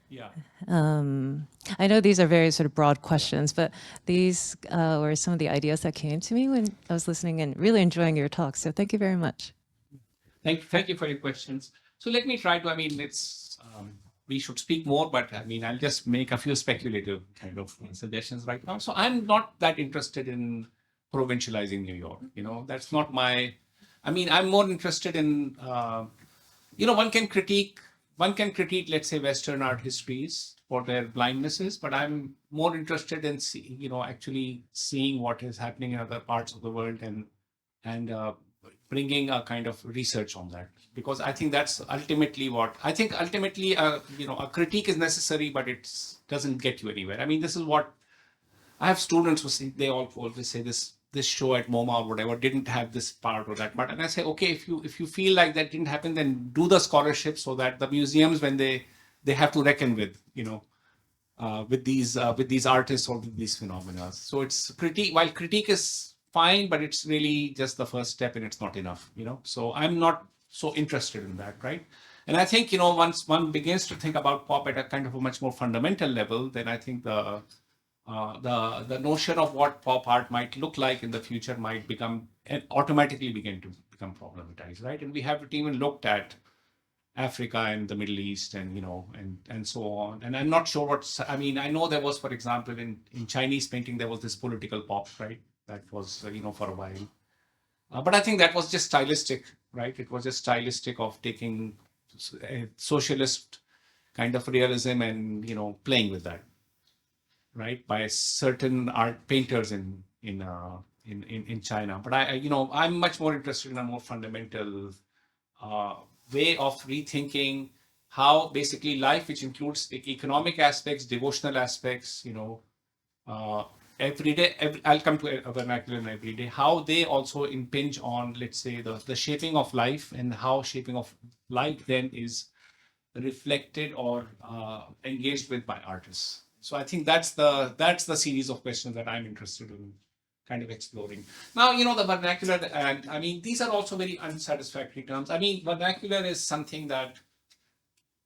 Yeah.
I know these are very sort of broad questions, but these were some of the ideas that came to me when I was listening and really enjoying your talk. So thank you very much.
Thank you for your questions. So let me try to, I mean, we should speak more, but I mean, I'll just make a few speculative kind of suggestions right now. So I'm not that interested in provincializing New York. That's not I mean, I'm more interested in, one can critique, let's say, Western art histories for their blindnesses, but I'm more interested in, actually seeing what is happening in other parts of the world and bringing a kind of research on that, because I think that's ultimately a critique is necessary, but it doesn't get you anywhere. I mean, this is what I have students who say, they all always say this show at MoMA or whatever didn't have this part or that part, and I say, okay, if you feel like that didn't happen, then do the scholarship so that the museums, when they have to reckon with with these artists or with these phenomena. So it's critique. While critique is fine, but it's really just the first step, and it's not enough. So I'm not so interested in that, right? And I think once one begins to think about pop at a kind of a much more fundamental level, then I think the notion of what pop art might look like in the future might become and automatically begin to become problematized, right? And we haven't even looked at Africa and the Middle East and and so on. And I'm not sure I mean, I know there was, for example, in Chinese painting, there was this political pop, right? That was, for a while. But I think that was just stylistic, right? It was just stylistic of taking a socialist kind of realism and, playing with that, right? By certain art painters in in China. But I'm much more interested in a more fundamental way of rethinking how basically life, which includes economic aspects, devotional aspects, uh, I'll come to a vernacular in every day, how they also impinge on, let's say, the shaping of life, and how shaping of life then is reflected or engaged with by artists. So I think that's the series of questions that I'm interested in kind of exploring. Now, the vernacular, and I mean, these are also very unsatisfactory terms. I mean, vernacular is something that,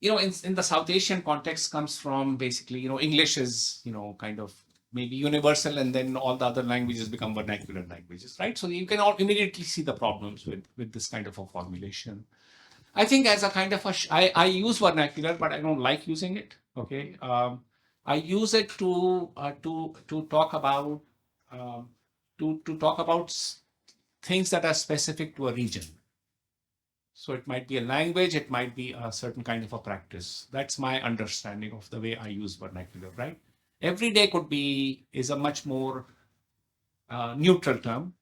in the South Asian context comes from basically, English is, kind of maybe universal, and then all the other languages become vernacular languages, right? So you can all immediately see the problems with this kind of a formulation. I think as a kind of I use vernacular, but I don't like using it. Okay, I use it to talk about to talk about things that are specific to a region. So it might be a language, it might be a certain kind of a practice. That's my understanding of the way I use vernacular. Right? Everyday is a much more neutral term,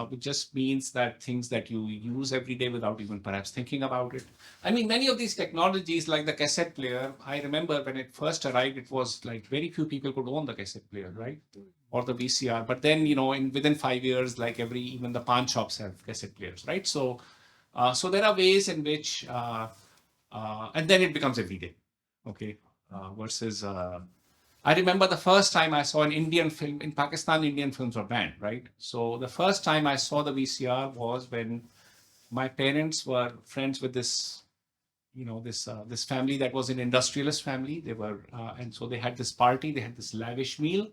which just means that things that you use every day without even perhaps thinking about it. I mean, many of these technologies, like the cassette player, I remember when it first arrived, it was like very few people could own the cassette player, right? Or the VCR. But then, within 5 years, like even the pawn shops have cassette players, right? So there are ways in which, and then it becomes everyday, okay, versus. I remember the first time I saw an Indian film in Pakistan. Indian films were banned, right? So the first time I saw the VCR was when my parents were friends with this, this family that was an industrialist family. They were, and so they had this party. They had this lavish meal,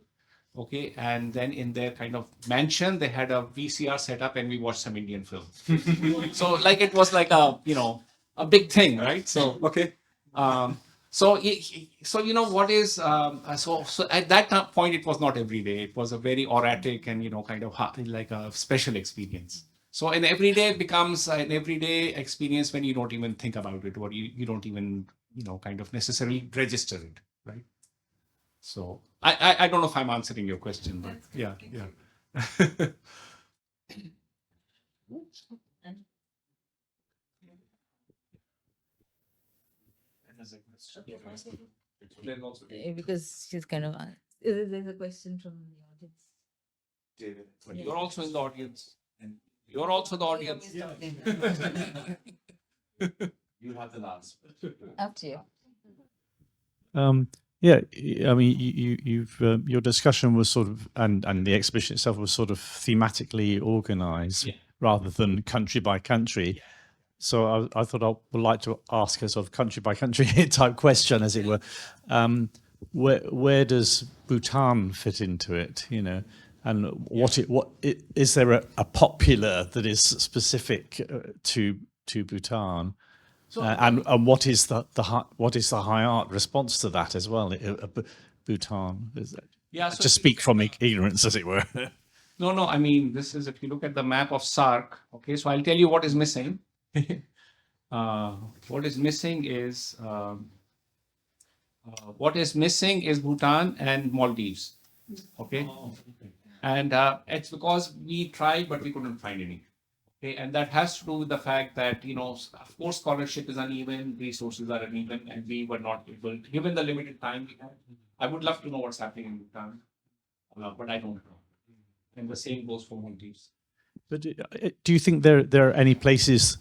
okay, and then in their kind of mansion they had a VCR set up, and we watched some Indian film. So like it was like a big thing, right? So okay. So what is so at that point it was not every day. It was a very erratic and kind of like a special experience. So an everyday becomes an everyday experience when you don't even think about it, or you don't even kind of necessarily register it, right? So I don't know if I'm answering your question, but yeah.
Because she's kind of there's a question from the audience.
David, but you're also in the audience, and you're also the audience.
You have the last.
Up to you.
Yeah, I mean, you've your discussion was sort of, and the exhibition itself was sort of thematically organized rather than country by country. So I thought I would like to ask a sort of country by country type question, as it were. Where does Bhutan fit into it? And what is there a popular that is specific to Bhutan? And what is the high art response to that as well? Bhutan,
Yeah, so
just speak from ignorance, as it were.
No. I mean, this is, if you look at the map of SARC. Okay, so I'll tell you what is missing. What is missing is Bhutan and Maldives. Okay, and it's because we tried, but we couldn't find any. Okay, and that has to do with the fact that, of course, scholarship is uneven, resources are uneven, and we were not able, given the limited time we had. I would love to know what's happening in Bhutan, but I don't know. And the same goes for Maldives.
But do you think there are any places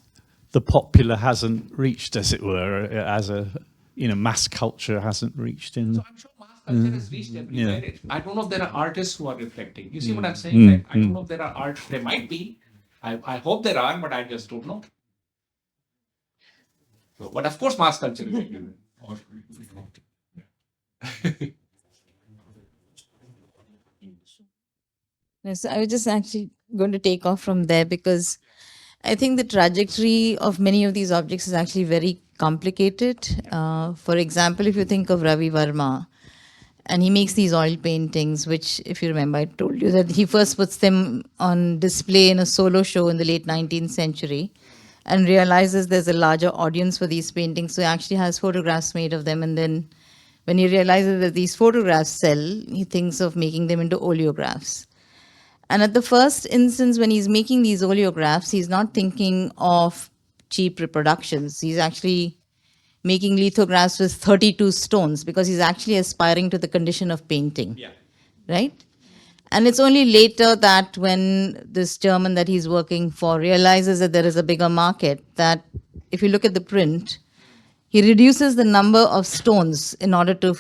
the popular hasn't reached, as it were, as a mass culture hasn't reached in?
So I'm sure mass culture has reached everywhere. I don't know if there are artists who are reflecting. You see what I'm saying? Like, I don't know if there are art. There might be. I hope there are, but I just don't know. So, but of course, mass culture is everywhere.
So I was just actually going to take off from there, because I think the trajectory of many of these objects is actually very complicated. For example, if you think of Ravi Verma, and he makes these oil paintings, which, if you remember, I told you that he first puts them on display in a solo show in the late 19th century, and realizes there's a larger audience for these paintings. So he actually has photographs made of them. And then when he realizes that these photographs sell, he thinks of making them into oleographs. And at the first instance, when he's making these oleographs, he's not thinking of cheap reproductions. He's actually making lithographs with 32 stones because he's actually aspiring to the condition of painting.
Yeah.
Right? And it's only later that when this German that he's working for realizes that there is a bigger market, that if you look at the print, he reduces the number of stones in order to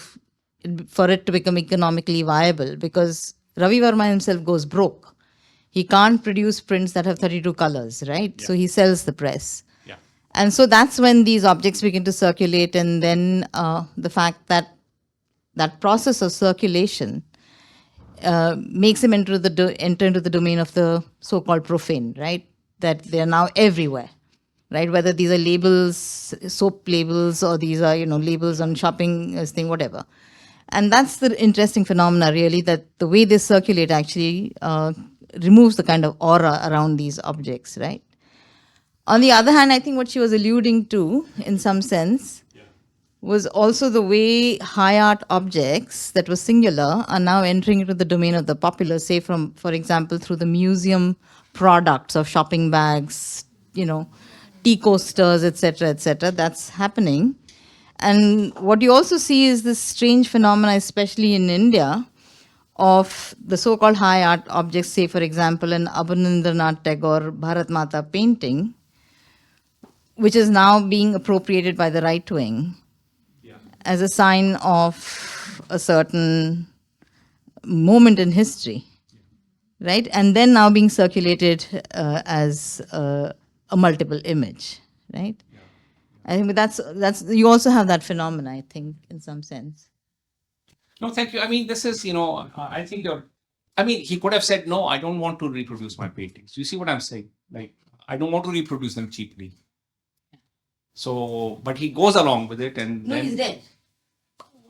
for it to become economically viable, because Ravi Verma himself goes broke. He can't produce prints that have 32 colors, right? So he sells the press.
Yeah.
And so that's when these objects begin to circulate, and then the fact that that process of circulation makes him enter into the domain of the so-called profane, right? That they're now everywhere, right? Whether these are labels, soap labels, or these are labels on shopping thing, whatever. And that's the interesting phenomena, really, that the way they circulate actually removes the kind of aura around these objects, right? On the other hand, I think what she was alluding to, in some sense, was also the way high art objects that were singular are now entering into the domain of the popular, say for example, through the museum products of shopping bags, tea coasters, etc., etc. That's happening. And what you also see is this strange phenomena, especially in India, of the so-called high art objects, say for example, an Abanindranath Tagore Bharat Mata painting, which is now being appropriated by the right wing as a sign of a certain moment in history, right? And then now being circulated as a multiple image, right? I think that's you also have that phenomena, I think, in some sense.
No, thank you. I mean, this is, I think he could have said, no, I don't want to reproduce my paintings. You see what I'm saying? Like, I don't want to reproduce them cheaply. So, but he goes along with it, and
No,
then,
he's dead.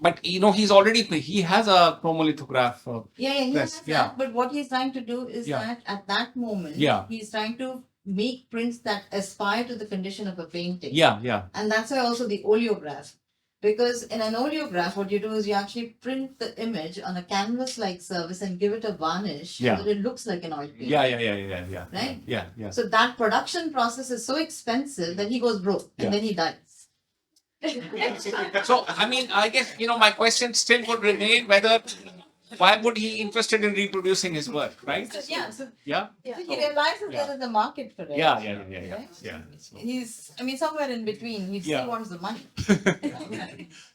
but he has a chromolithograph.
He has
press.
that.
Yeah.
But what he's trying to do is
Yeah.
that at that moment,
Yeah.
he's trying to make prints that aspire to the condition of a painting.
Yeah, yeah.
And that's why also the oleograph. Because in an oleograph, what you do is you actually print the image on a canvas-like surface and give it a varnish
Yeah.
so that it looks like an oil painting.
Yeah.
Right?
Yeah.
So that production process is so expensive that he goes broke and
Yeah.
then he dies.
So, I mean, I guess, my question still would remain whether, why would he interested in reproducing his work, right?
So, yeah. So,
Yeah?
so he realizes
Yeah.
there is a market for it.
Yeah.
Right?
Yeah. So-
He's, somewhere in between. He
Yeah.
still wants the money.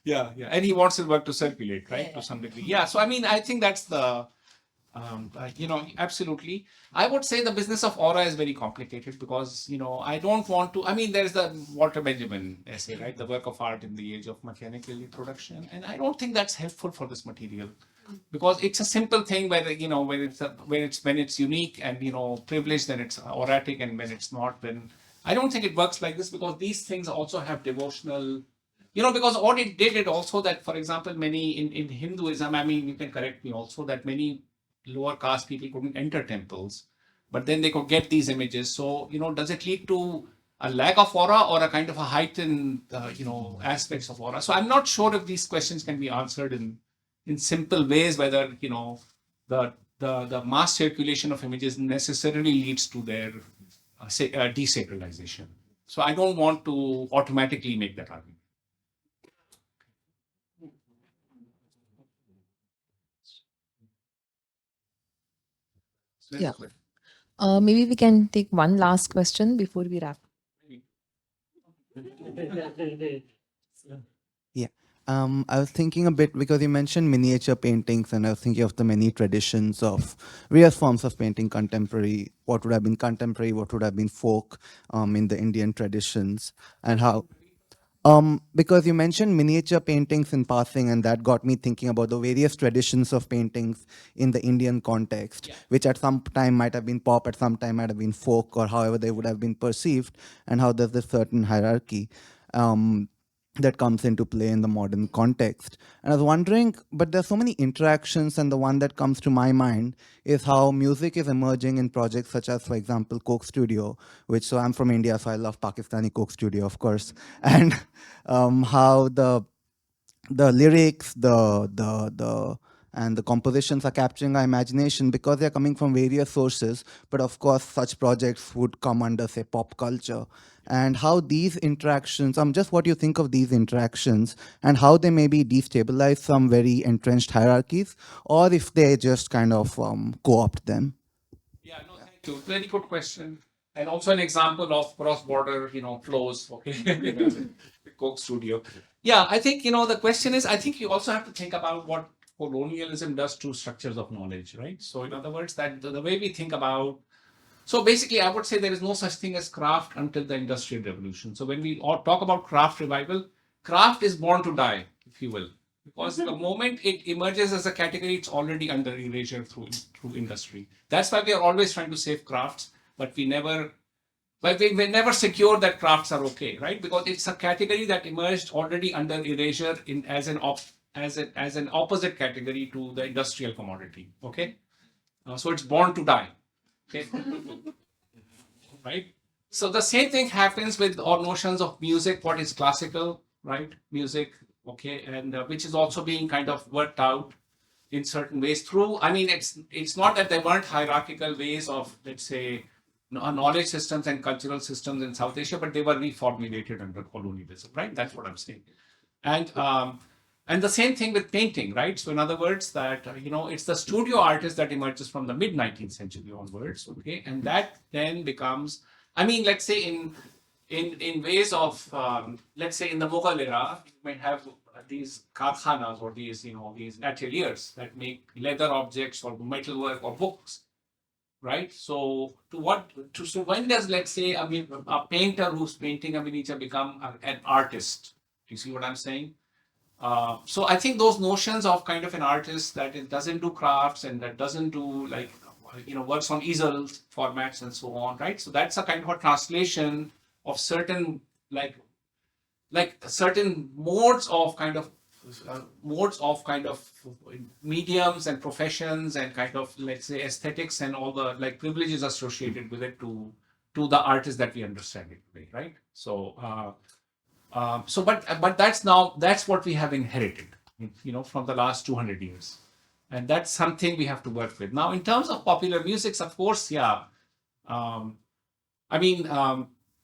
Yeah. And he wants his work to circulate, right?
Yeah.
To some degree. Yeah. So, I mean, I think that's the, absolutely. I would say the business of aura is very complicated because, I don't want to, there's the Walter Benjamin essay, right? The work of art in the age of mechanical reproduction. And I don't think that's helpful for this material because it's a simple thing whether, when it's unique and, privileged, then it's auratic, and when it's not, then I don't think it works like this because these things also have devotional, because what it did, it also that, for example, many in Hinduism, you can correct me also, that many lower caste people couldn't enter temples, but then they could get these images. So, does it lead to a lack of aura or a kind of a heightened, aspects of aura? So I'm not sure if these questions can be answered in simple ways, whether, the mass circulation of images necessarily leads to their desacralization. So I don't want to automatically make that argument.
Yeah. Maybe we can take one last question before we wrap.
Yeah. I was thinking a bit because you mentioned miniature paintings, and I was thinking of the many traditions of various forms of painting, contemporary, what would have been contemporary, what would have been folk in the Indian traditions, and how. Because you mentioned miniature paintings in passing, and that got me thinking about the various traditions of paintings in the Indian context, which at some time might have been pop, at some time might have been folk, or however they would have been perceived, and how there's a certain hierarchy that comes into play in the modern context. And I was wondering, but there's so many interactions, and the one that comes to my mind is how music is emerging in projects such as, for example, Coke Studio, which, so I'm from India, so I love Pakistani Coke Studio, of course, and how the lyrics, the and the compositions are capturing our imagination because they're coming from various sources. But of course, such projects would come under, say, pop culture. And how these interactions, just what you think of these interactions and how they maybe destabilize some very entrenched hierarchies, or if they just kind of co-opt them.
Yeah, no, thank you. Very good question. And also an example of cross-border, flows, okay, the Coke studio. Yeah, I think, the question is, I think you also have to think about what colonialism does to structures of knowledge, right? So in other words, that the way we think about, so basically, I would say there is no such thing as craft until the Industrial Revolution. So when we all talk about craft revival, craft is born to die, if you will. Because the moment it emerges as a category, it's already under erasure through industry. That's why we are always trying to save crafts, but we never secure that crafts are okay, right? Because it's a category that emerged already under erasure as an opposite category to the industrial commodity. Okay, so it's born to die. Okay, right? So the same thing happens with our notions of music. What is classical, right? Music, okay, and which is also being kind of worked out in certain ways through. I mean, it's not that there weren't hierarchical ways of, let's say, knowledge systems and cultural systems in South Asia, but they were reformulated under colonialism, right? That's what I'm saying. And the same thing with painting, right? So in other words, that it's the studio artist that emerges from the mid 19th century onwards, okay, and that then becomes, I mean, let's say in ways of, let's say in the Mughal era, you may have these karkhanas or these ateliers that make leather objects or metalwork or books, right? So so when does, let's say, a painter who's painting a miniature become an artist? Do you see what I'm saying? So I think those notions of kind of an artist that it doesn't do crafts and that doesn't do works on easel formats and so on, right? So that's a kind of a translation of certain like certain modes of kind of mediums and professions and kind of, let's say, aesthetics and all the privileges associated with it to the artist that we understand it today, right? So but that's what we have inherited, from the last 200 years, and that's something we have to work with. Now, in terms of popular musics, of course, yeah.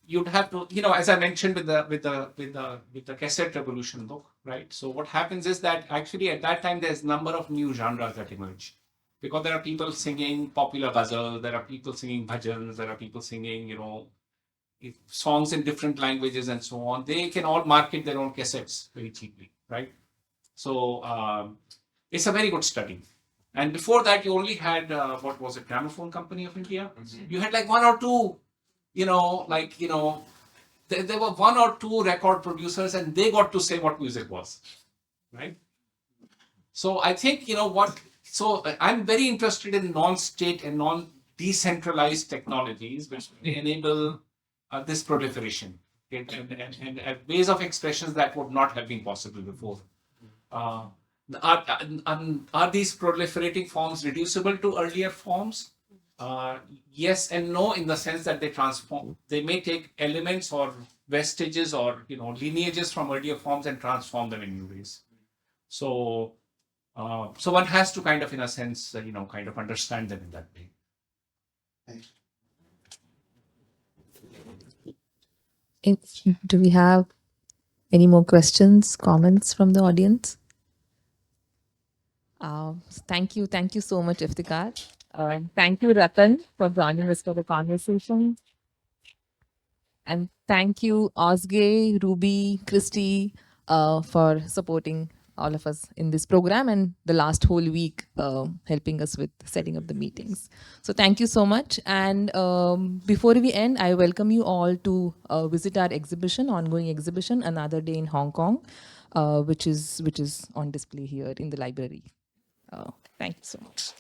You'd have to, as I mentioned with the cassette revolution book, right? So what happens is that actually at that time there's a number of new genres that emerge, because there are people singing popular ghazal, there are people singing bhajans, there are people singing, songs in different languages and so on. They can all market their own cassettes very cheaply, right? So it's a very good study. And before that, you only had what was it, Gramophone Company of India? Mm-hmm. You had one or two, there were one or two record producers, and they got to say what music was, right? So I think So I'm very interested in non-state and non-decentralized technologies which enable this proliferation, and ways of expressions that would not have been possible before. Are these proliferating forms reducible to earlier forms? Yes and no, in the sense that they transform. They may take elements or vestiges or lineages from earlier forms and transform them in new ways. So one has to kind of, in a sense, kind of understand them in that way.
Do we have any more questions, comments from the audience? Thank you so much, Iftikhar. Thank you, Ratan, for joining us for the conversation. And thank you, Osge, Ruby, Christy, for supporting all of us in this program and the last whole week helping us with setting up the meetings. So thank you so much. And before we end, I welcome you all to visit our exhibition, ongoing exhibition, Another Day in Hong Kong, which is on display here in the library. Thank you so much.